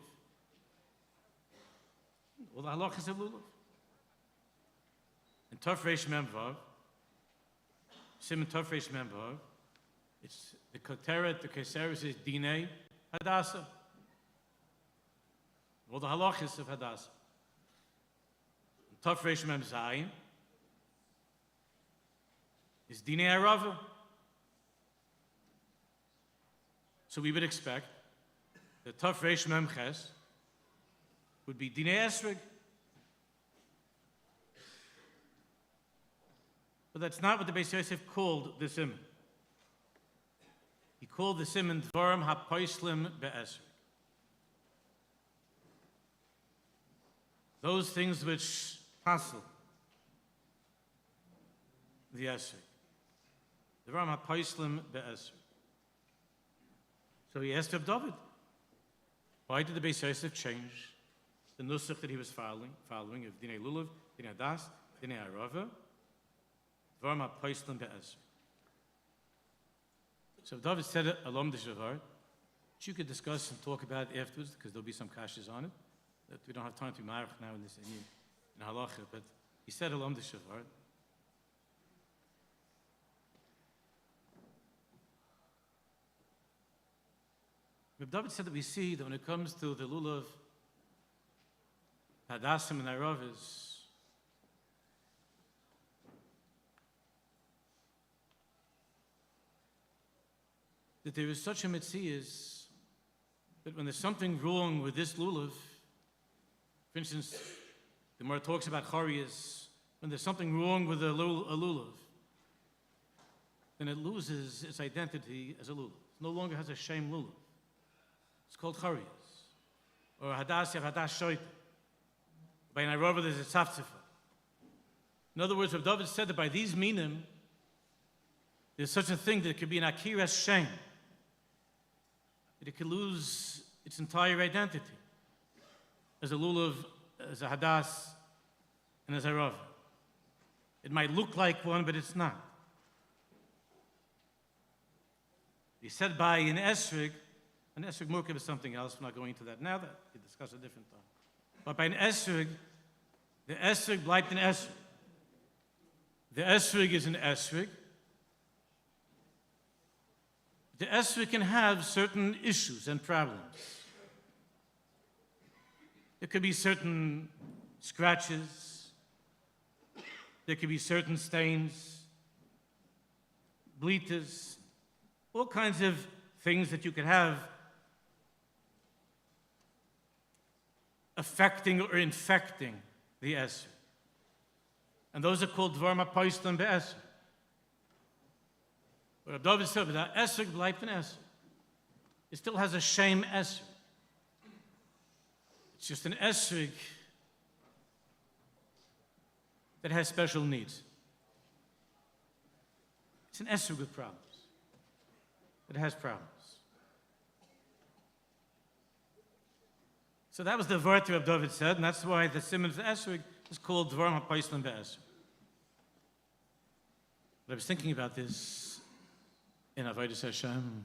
Well, the halachas of Lulav. And Tov Reish Mem Vav, Siman Tov Reish Mem Vav, it's the Koteret, the Keseris is Dinei Hadassah. Well, the halachas of Hadassah. Tov Reish Mem Zayin is Dinei HARAV. So we would expect that Tov Reish Mem Ches would be Dinei Esrog. But that's not what the Beis Yosef called the Siman. He called the Siman Dvarim HaPoislim BeEsrog. Those things which passel the Esrog. Dvarim HaPoislim BeEsrog. So he asked Reb David, why did the Beis Yosef change the nusach that he was following of Dinei Lulav, Dinei Hadas, Dinei HARAV? Dvarma Paislan Be'ezra. So if David said it, Alom Deshavar, which you could discuss and talk about afterwards, because there'll be some kashas on it, that we don't have time to be marach now in this in halacha, but he said Alom Deshavar. Reb David said that we see that when it comes to the lulav, Hadassim and HARAVs, that there is such a metzias that when there's something wrong with this lulav, for instance, the Gemara talks about charias, when there's something wrong with a lulav, then it loses its identity as a lulav. It no longer has a shame lulav. It's called charias. Or hadas shoita. By an HARAV there's a tzafzifa. In other words, Rav David said that by these minim, there's such a thing that it could be an akiras shame. That it could lose its entire identity as a lulav, as a hadas, and as a HARAV. It might look like one, but it's not. He said by an esrig murkab is something else. We're not going into that now. That we discuss a different time. But by an esrig, the esrig bleibt an esrig. The esrig is an esrig. The esrig can have certain issues and problems. There could be certain scratches. There could be certain stains, bleaters, all kinds of things that you could have affecting or infecting the esrig. And those are called dvarma paislan be'esrig. But David said, but that esrig bleibt an esrig. It still has a shame esrig. It's just an esrig that has special needs. It's an esrig with problems. It has problems. So that was the word of David said, and that's why the simon of the esrig is called dvarma paislan be'esrig. But I was thinking about this in Avodas Hashem.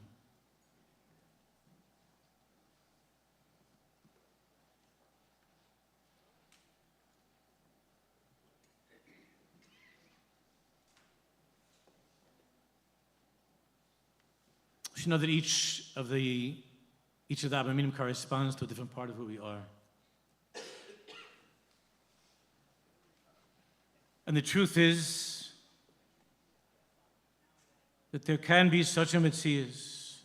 You should know that each of the Abaminim corresponds to a different part of who we are. And the truth is that there can be such a metzias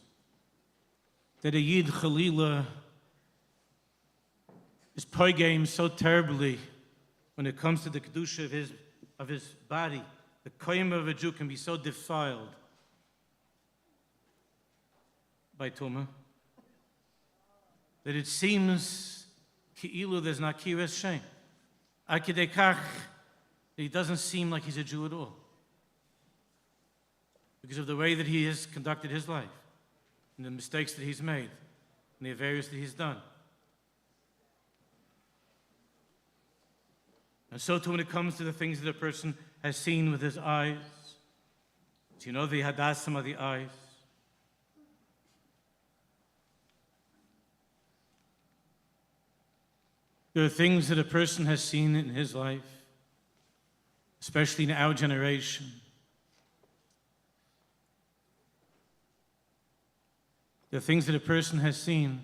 that a Yid Chalila is poigam so terribly when it comes to the kedusha of his body. The koyim of a Jew can be so defiled by Tumah that it seems ki'ilu there's not kiras shame. Akidekach, he doesn't seem like he's a Jew at all because of the way that he has conducted his life and the mistakes that he's made and the affairs that he's done. And so too when it comes to the things that a person has seen with his eyes, do you know the hadasim of the eyes? There are things that a person has seen in his life, especially in our generation. There are things that a person has seen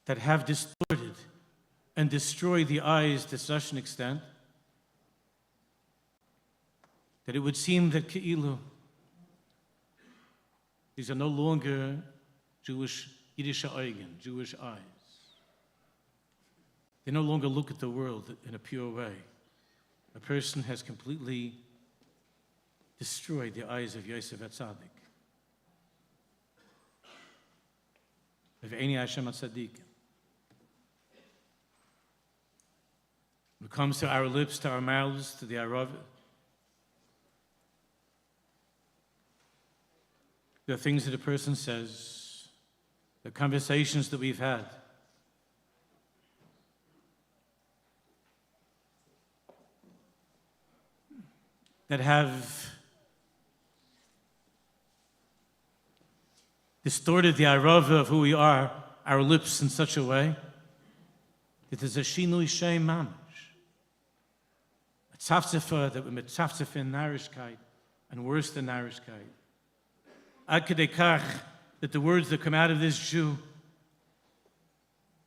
that have distorted and destroyed the eyes to such an extent that it would seem that Ke'ilu, these are no longer Jewish Jewish eyes. They no longer look at the world in a pure way. A person has completely destroyed the eyes of Yosef HaTzadik. Of Eini Hashem HaTzadik. When it comes to our lips, to our mouths, to the HARAV, there are things that a person says, the conversations that we've had. that have distorted the HARAV of who we are, our lips, in such a way that there's a shinui shem mamash. A tzafzefa that we're mitzafzef in narishkeit and worse than narishkeit. Ad kedei kach that the words that come out of this Jew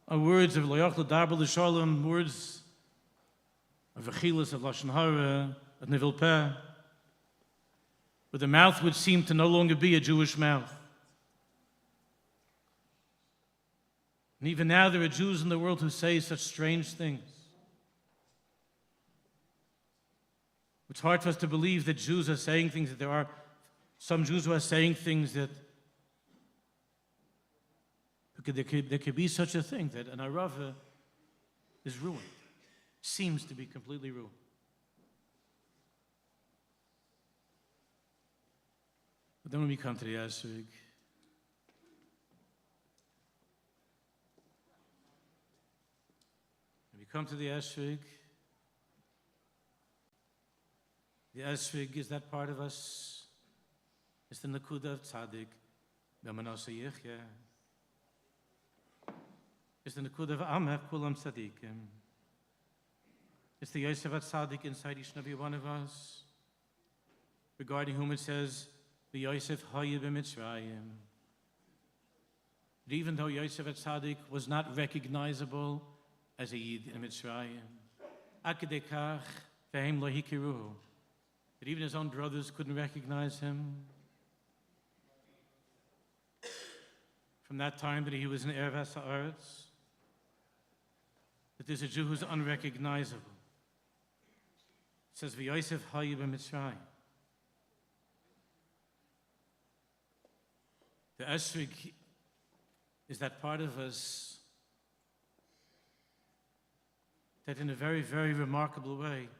are words of lo yochel darba l'shalom, words of achilas, of lashon hara, of nivul peh, where the mouth would seem to no longer be a Jewish mouth. And even now there are Jews in the world who say such strange things. It's hard for us to believe that Jews are saying things, that there are some Jews who are saying things that there could be such a thing, that an HARAV is ruined, seems to be completely ruined. But then when we come to the Esrig, come to the Esrig is that part of us. It's the Nakuda of Tzaddik, B'manasa Yichya. It's the Nakuda of Amech Kulam Tzaddikim. It's the Yosef Tzaddik inside each and every one of us, regarding whom it says, the Yosef Hayib Mitzrayim. But even though Yosef Tzaddik was not recognizable as a Yid in Mitzrayim, Akadei Kach Ve'hem Lo Hikiruhu, that even his own brothers couldn't recognize him. From that time that he was in Erev HaSa'aretz, that there's a Jew who's unrecognizable. It says, V'Yosef Hayib Mitzrayim. The Esrig is that part of us that in a very, very remarkable way,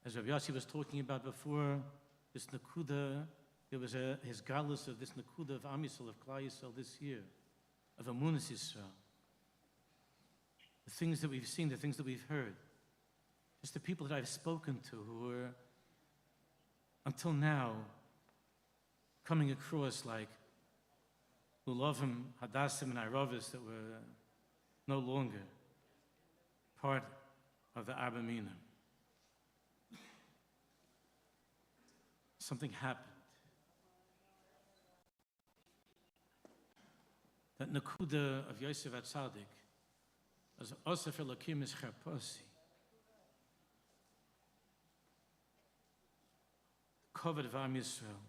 as Rav Yossi was talking about before, this Nakuda, there was his galus of this Nakuda of Am Yisrael, of Klal Yisrael this year, of Amunas Yisrael. The things that we've seen, the things that we've heard, just the people that I've spoken to who were, until now, coming across like Lulavim, Hadassim, and Iravis that were no longer part of the Abba Minim. Something happened. That Nakuda of Yosef Tzaddik, as Osef Elokim is Cherposi, the covet of Am Yisrael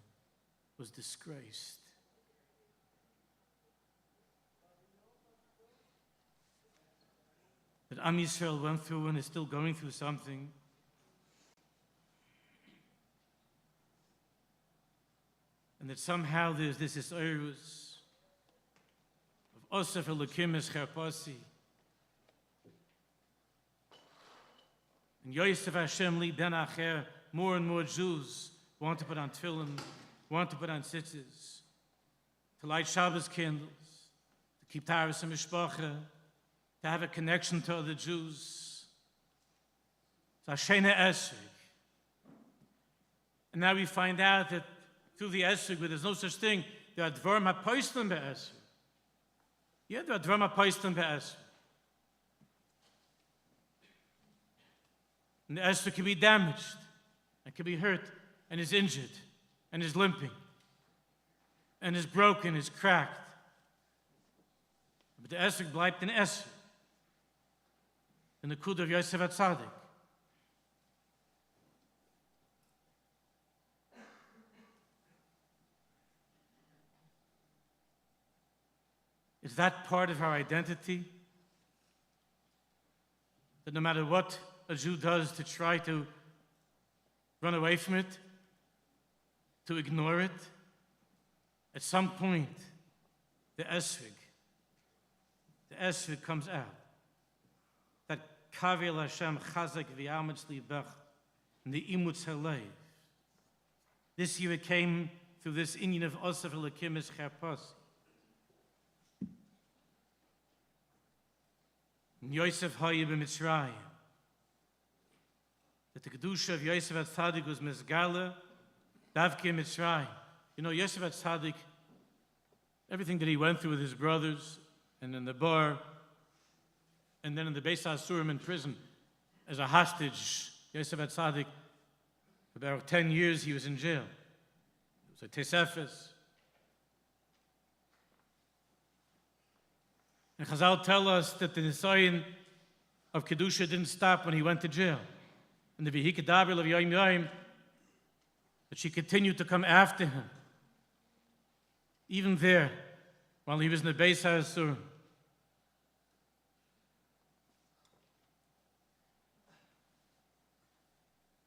was disgraced. That Am Yisrael went through and is still going through something. And that somehow there's this Isirus of Osef Elokim es Cherposi. And Yosef Hashem li ben acher, more and more Jews want to put on tefillin, want to put on tzitzis, to light Shabbos candles, to keep Taras and Mishpacha, to have a connection to other Jews. It's Hashena Esrig. And now we find out that through the Esrig, where there's no such thing, there are Dvarim HaPoislim be'Esrig. Yeah, there are Dvarim HaPoislim be'Esrig. And the Esrig can be damaged, and can be hurt, and is injured, and is limping, and is broken, is cracked. But the Esrig bleibt in Esrig. In the Nakuda of Yosef Tzaddik. Is that part of our identity? That no matter what a Jew does to try to run away from it, to ignore it, at some point, the Esrig comes out. That Kavel Hashem Chazak V'Yametz Libach and the Imutz Halev. This year it came through this inyan of Osef Elokim es Cherposi. Yosef Hayib Mitzrayim. that the Kedusha of Yosef HaTzadik was Mizgala, Davke Mitzrayim. You know, Yosef HaTzadik, everything that he went through with his brothers, and in the bar, and then in the Beis Hasurim in prison, as a hostage, Yosef HaTzadik, for about 10 years he was in jail. It was a Tesefes. And Chazal tell us that the Nisayan of Kedusha didn't stop when he went to jail. And the Vihikadabril of Yom Yom, that she continued to come after him, even there, while he was in the Beis HaSurim.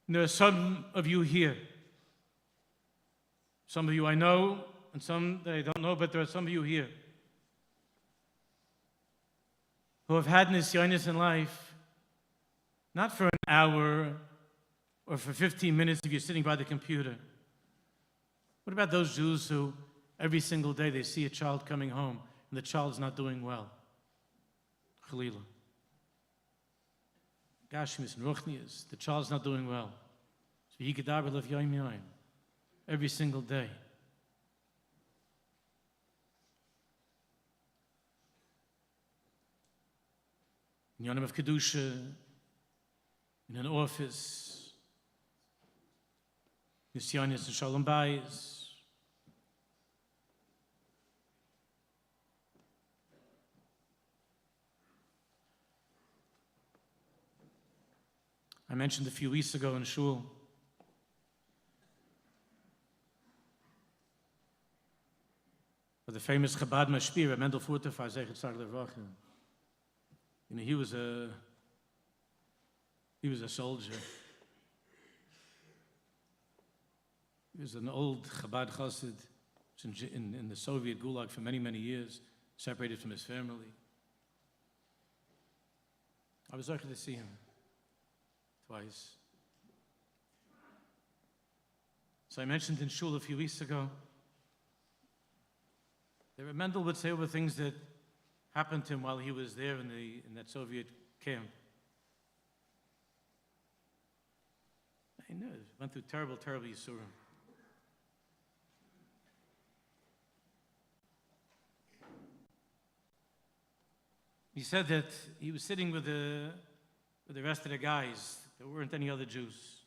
There are some of you here, some of you I know, and some that I don't know, but there are some of you here who have had nisyonis in life, not for an hour or for 15 minutes if you're sitting by the computer. What about those Jews who every single day they see a child coming home and the child's not doing well? Chalila. Gashmis and Ruchnias, the child's not doing well. So he could live Yom Yom every single day. In Yonim of Kedusha, in an office, Nisyanis and Shalom Bayis. I mentioned a few weeks ago in Shul for the famous Chabad Mashpir, Mendel Furtefar, Zeichet Tzar Levracha. You know, he was a soldier. He was an old Chabad Chassid in the Soviet Gulag for many, many years, separated from his family. I was lucky to see him twice. So I mentioned in Shul a few weeks ago, that Mendel would say over things that happened to him while he was there in that Soviet camp. I know, went through terrible, terrible Yisurim. He said that he was sitting with the rest of the guys. There weren't any other Jews.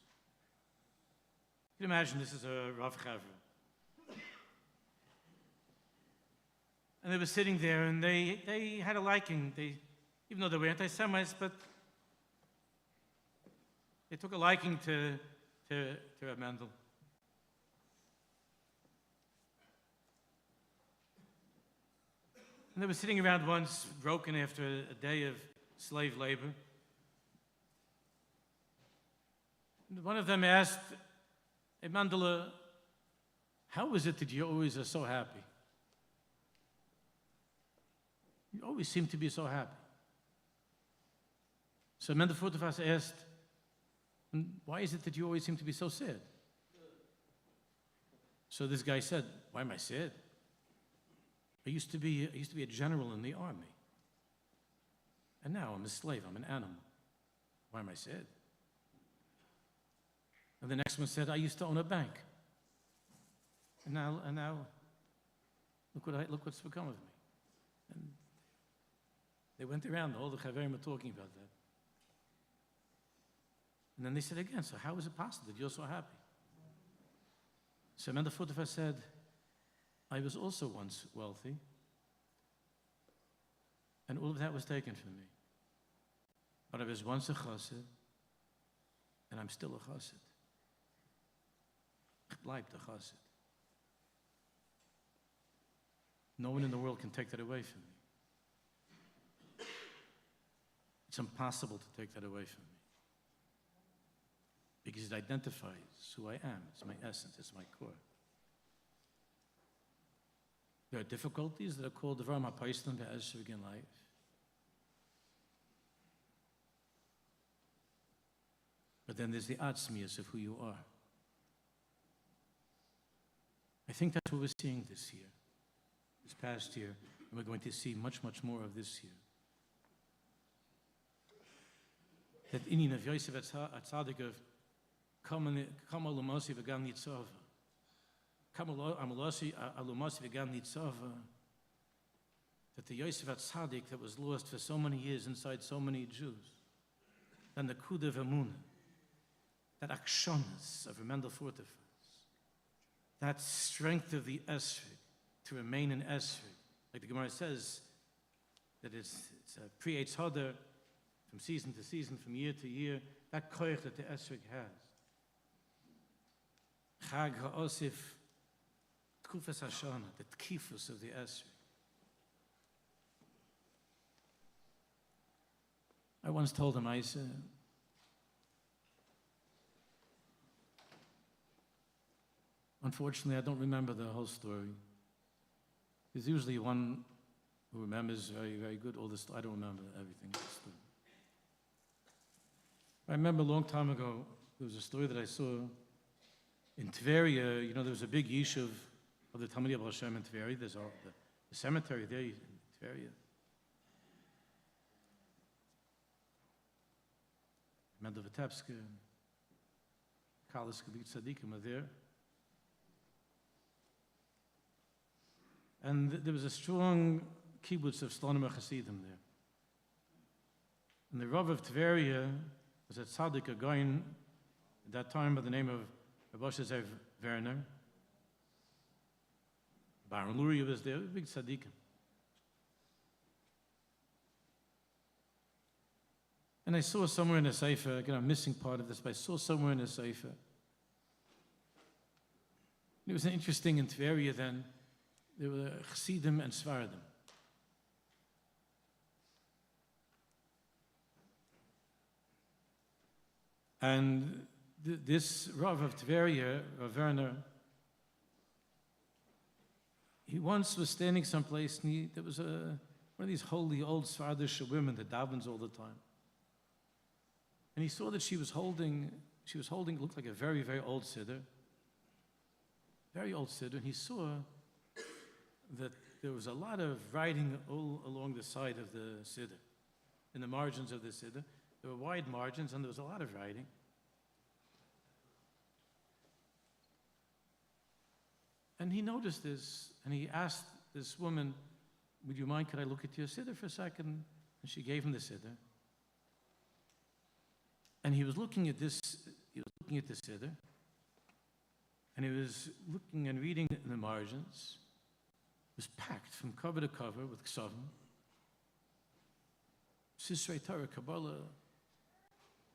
You can imagine this is a Rav Chavra. And they were sitting there, and they had a liking. Even though they were anti-Semites, but they took a liking to Rav Mendel. And they were sitting around once, broken after a day of slave labor. And one of them asked, "Hey, Mendel, how is it that you always are so happy? You always seem to be so happy." So Mendel Furtefas asked, "Why is it that you always seem to be so sad?" So this guy said, "Why am I sad? I used to be a general in the army. And now I'm a slave, I'm an animal. Why am I sad?" And the next one said, "I used to own a bank. And now look what's become of me." And they went around, all the Chaverim were talking about that. And then they said again, "So how is it possible that you're so happy?" So Mendel Furtefas said, "I was also once wealthy, and all of that was taken from me. But I was once a chassid, and I'm still a chassid. Ich bleib a chassid. No one in the world can take that away from me. It's impossible to take that away from me. Because it identifies who I am. It's my essence, it's my core. There are difficulties that are called Devar Ma'Paislan Be'ez Shevgin life. But then there's the Atzmius of who you are. I think that's what we're seeing this year, this past year, and we're going to see much, much more of this year. that in of Yosef Atzadik of Kamal Lumasi Vegan Nitzava. Kamal Amulasi Alumasi Vegan Nitzava. That the Yosef Atzadik that was lost for so many years inside so many Jews. Then the Kuda Vemuna. That akshonas of Remendel Fortifers. That strength of the Esrig to remain in Esrig. Like the Gemara says, that it's a pre-Eitz Hadar, from season to season, from year to year, that koich that the Esrig has. Chag ha'osif, tkufas hashana, the tkifus of the Esrig. I once told him, I said, unfortunately, I don't remember the whole story. There's usually one who remembers very, very good all this. I don't remember everything. I remember a long time ago, there was a story that I saw in Tveria. You know, there was a big yishuv of the Talmidei of Hashem in Tveria. There's the cemetery there in Tveria. Mendel Vitebsk, Kalas Kabit Tzadikim are there. And there was a strong kibbutz of Slonim Hasidim there. And the Rav of Tveria was a tzaddik, a goyin, at that time by the name of Rabbi Zev Werner. Baron Luria was there, a big tzaddikim. And I saw somewhere in a sefer, again, I'm missing part of this, but I saw somewhere in a sefer. It was interesting in Tveria then, there were Chassidim and Sfardim. And this Rav of Tveria, Rav Werner, he once was standing someplace, and there was one of these holy old Sfardish women that davens all the time. And he saw that she was holding, it looked like a very, very old siddur. Very old siddur, and he saw that there was a lot of writing all along the side of the siddur, in the margins of the siddur. There were wide margins, and there was a lot of writing. And he noticed this, and he asked this woman, would you mind, could I look at your siddur for a second? And she gave him the siddur. And he was looking at this, he was looking at the siddur, and he was looking and reading in the margins. It was packed from cover to cover with ksavim, Sisrei Torah, Kabbalah,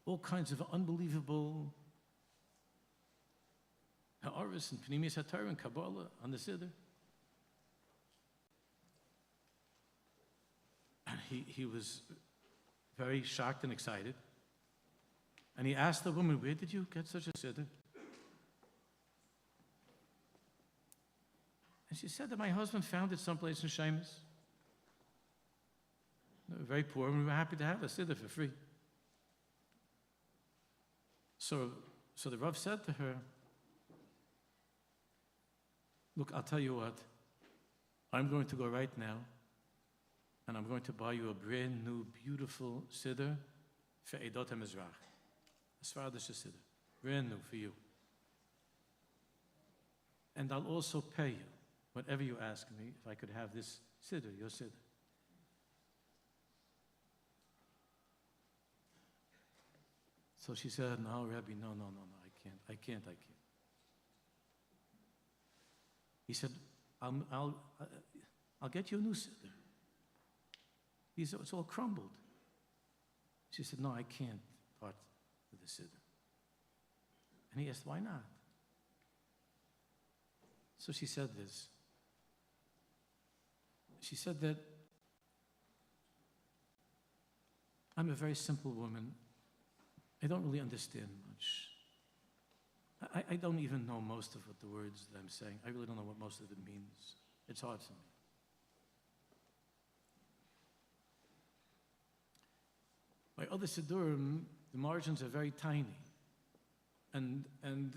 all kinds of unbelievable ha'aris and Pnimiyas HaTorah and Kabbalah on the siddur. And he was very shocked and excited. And he asked the woman, where did you get such a siddur? And she said that my husband found it someplace in Shemus. They were very poor, and we were happy to have a siddur for free. So the Rav said to her, look, I'll tell you what, I'm going to go right now, and I'm going to buy you a brand new, beautiful siddur for Eidot HaMizrach. A Sfardish siddur, brand new for you. And I'll also pay you whatever you ask me, if I could have this siddur, your siddur. So she said, no, Rabbi, no, I can't. He said, I'll get you a new siddur. It's all crumbled. She said, no, I can't part with the siddur. And he asked, why not? So she said this. She said that I'm a very simple woman. I don't really understand much. I don't even know most of what the words that I'm saying. I really don't know what most of it means. It's hard for me. My other siddurim, the margins are very tiny. And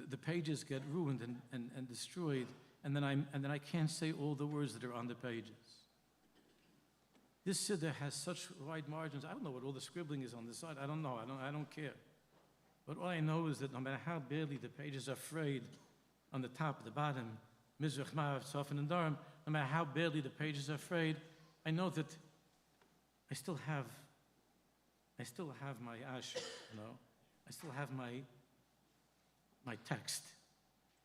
the pages get ruined and destroyed, and then I can't say all the words that are on the pages. This siddur has such wide margins. I don't know what all the scribbling is on the side. I don't know. I don't care. But all I know is that no matter how badly the pages are frayed on the top, the bottom, Mizrach, Ma'av, Tzafon, and Durham, no matter how badly the pages are frayed, I know that I still have my ash, you know. I still have my text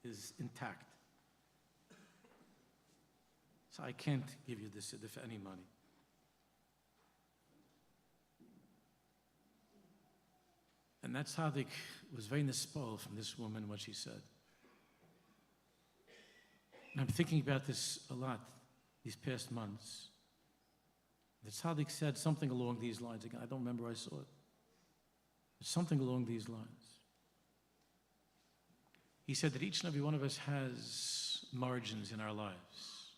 is intact. So I can't give you this siddur for any money. And that tzaddik was very nispal from this woman, what she said. And I'm thinking about this a lot these past months. The tzaddik said something along these lines. Again, I don't remember I saw it. But something along these lines. He said that each and every one of us has margins in our lives.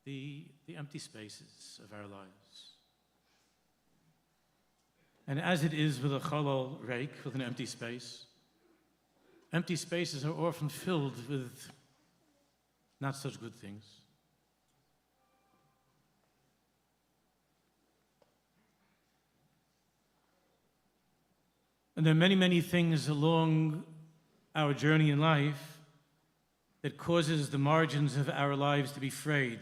The empty spaces of our lives. And as it is with a chalal rake, with an empty spaces are often filled with not such good things. And there are many, many things along our journey in life that causes the margins of our lives to be frayed,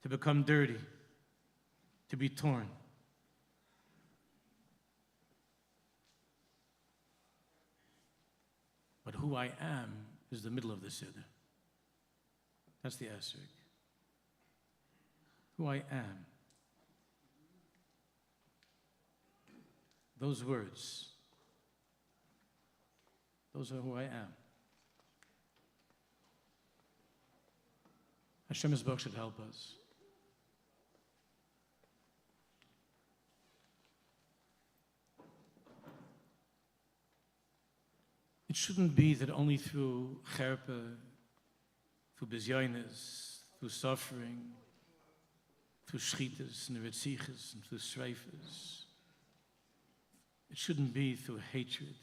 to become dirty, to be torn. But who I am is the middle of the siddur. That's the asterisk. Who I am. Those words. Those are who I am. Hashem's book should help us. It shouldn't be that only through cherpa, through bizyonis, through suffering, through shlitas and retzichas and through streifas. It shouldn't be through hatred.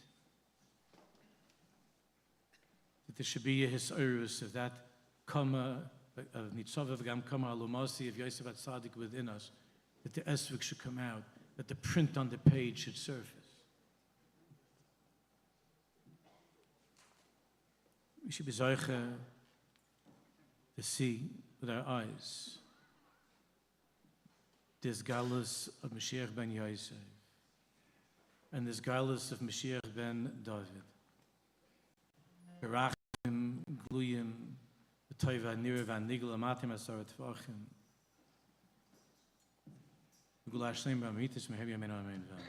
That there should be a hisayrus of that kama, of nitzav v'gam kama alumasi of Yosef HaTzadik within us, that the esrog should come out, that the print on the page should surface. We should be zeicha to see with our eyes this galus of Mashiach ben Yosef and this galus of Mashiach ben David. Berachim, gluyim, v'toiva nira v'anigla amatim asarat v'achim. V'gula Hashem b'amitis mehev yamin amen v'am.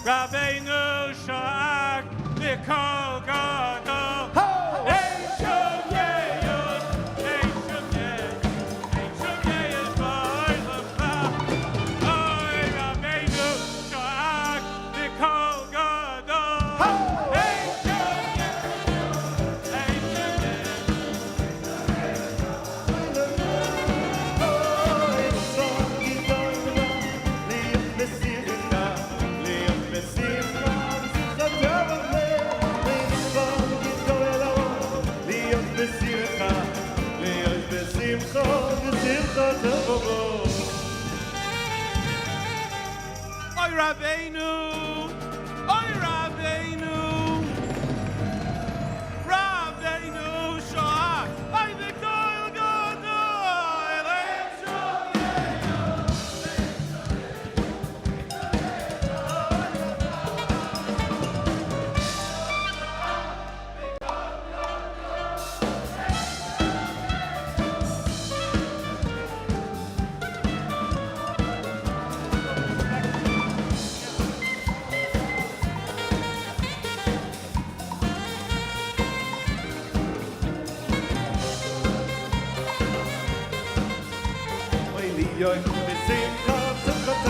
Rabbeinu Sha'ak Mikol Gadol Oy Rabbeinu, Oy Rabbeinu, Rabbeinu Shoah, Oy Mikol Gadol, Yo, Simchas, Simchas,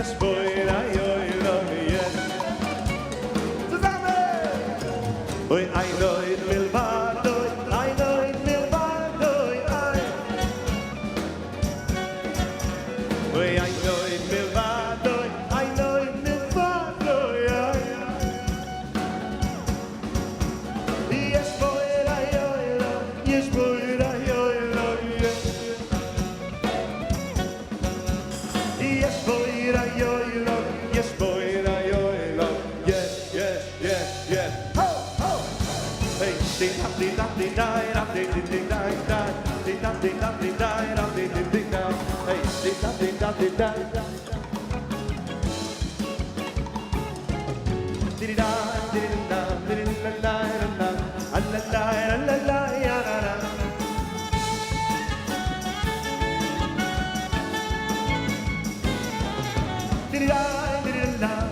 yes boy ay oy log yes zusammen oi ay loy will bad ay loy will bad ay oi ay loy will bad ay loy will bad ay yes boy ay oy log yes boy ay oy log yes yes boy ay oy log yes boy ay oy log yes yes yes yes ho ho hey ding dong ding dong ding dong ding ding ding dong ding dong ding dong ding dong ding ding ding dong hey ding dong ding dong ding dong ding dong ding dong ding la la la la la la ya la la ding dong ding dong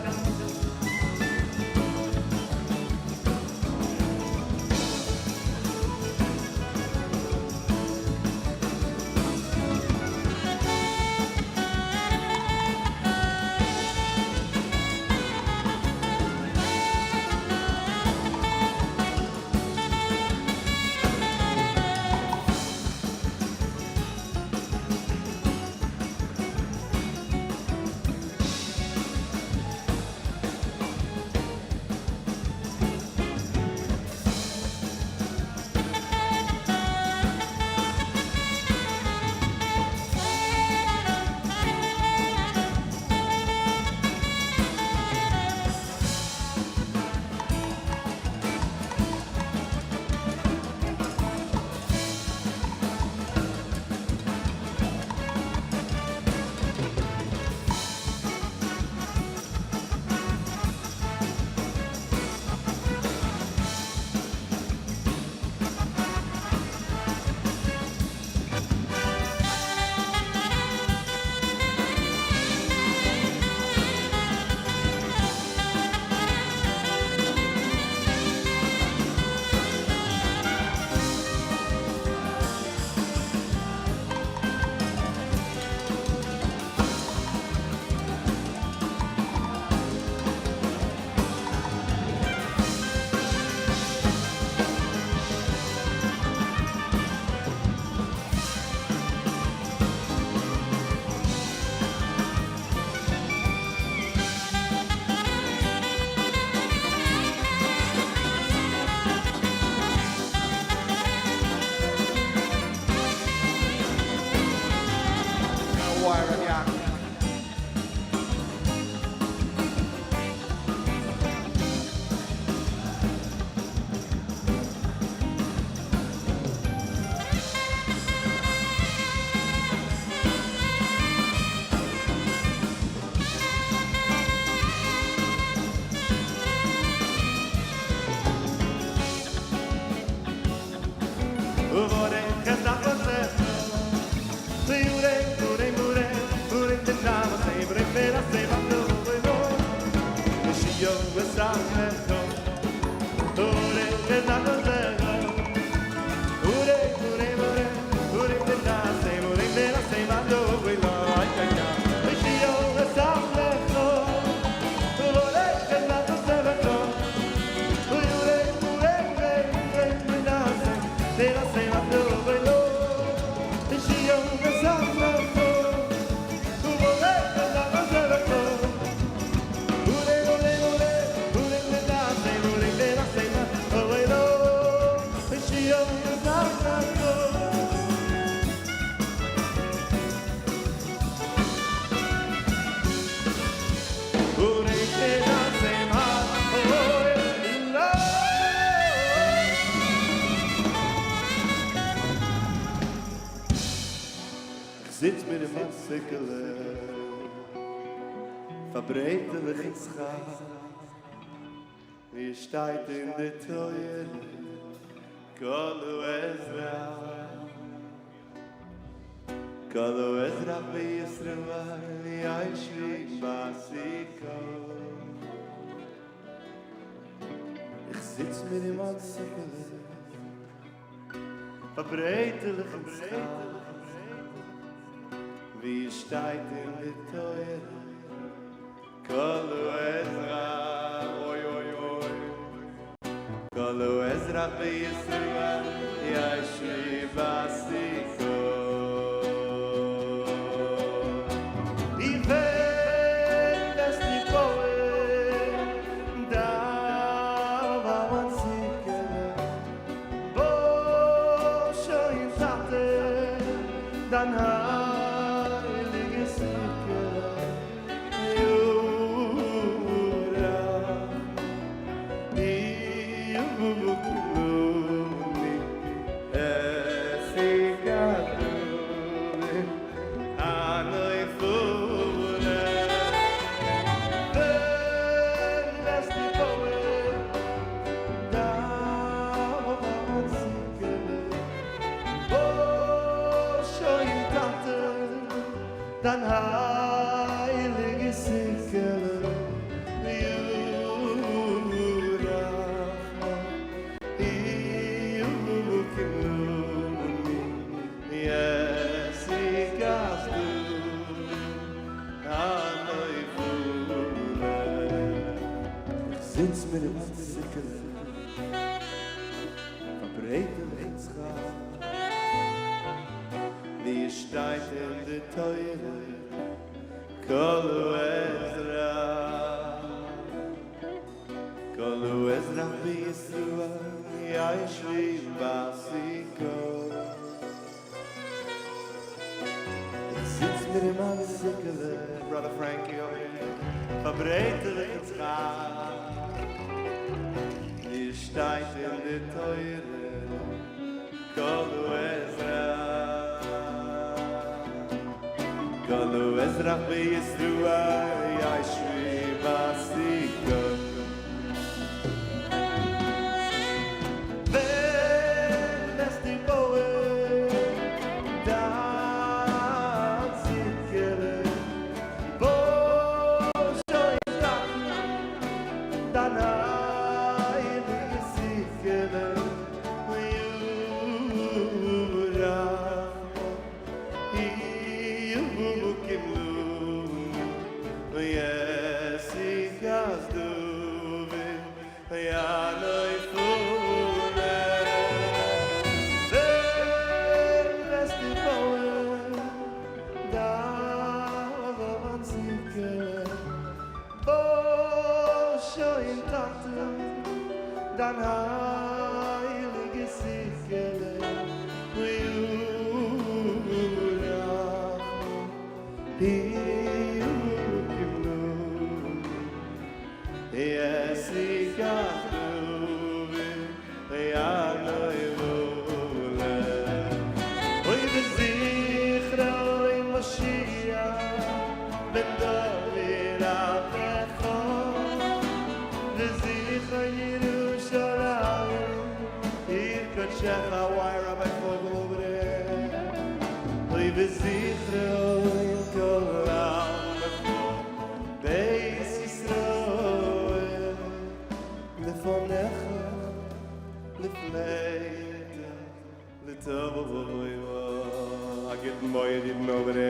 Sitz mir im Massikele, verbreitelig ins Schaaf, wie steht in der Teuer, Kolu Ezra, wie Yisrael, wie Aish Kodesh. Ich sitz mir im Massikele, verbreitelig ins Schaaf, wie steht in der Teuer, ezrach b'Yisrael yashvi basiko even besti poe da vavansikele bo shoy tate dan heilige sikele Dan heilige Sikele Yurachma Yukiluni Yesikazdu Anoifule Ich sitz mit dem Sikele Verbreiten ins Grab Die steigt in die Teure Kolu Ezra B'Yisrael Yashvi Basiko Ich sitz mit dem Sikele Brother Frankie over here Verbreite ins Grab Die steigt in die Teure Kolu Ezra Kolu Ezra B'Yisrael Yashvi Basiko Wenn es die Boe dann Sikele Bo shoy dann heilige Sikele Dan heilige Sikele I get more you didn't over there.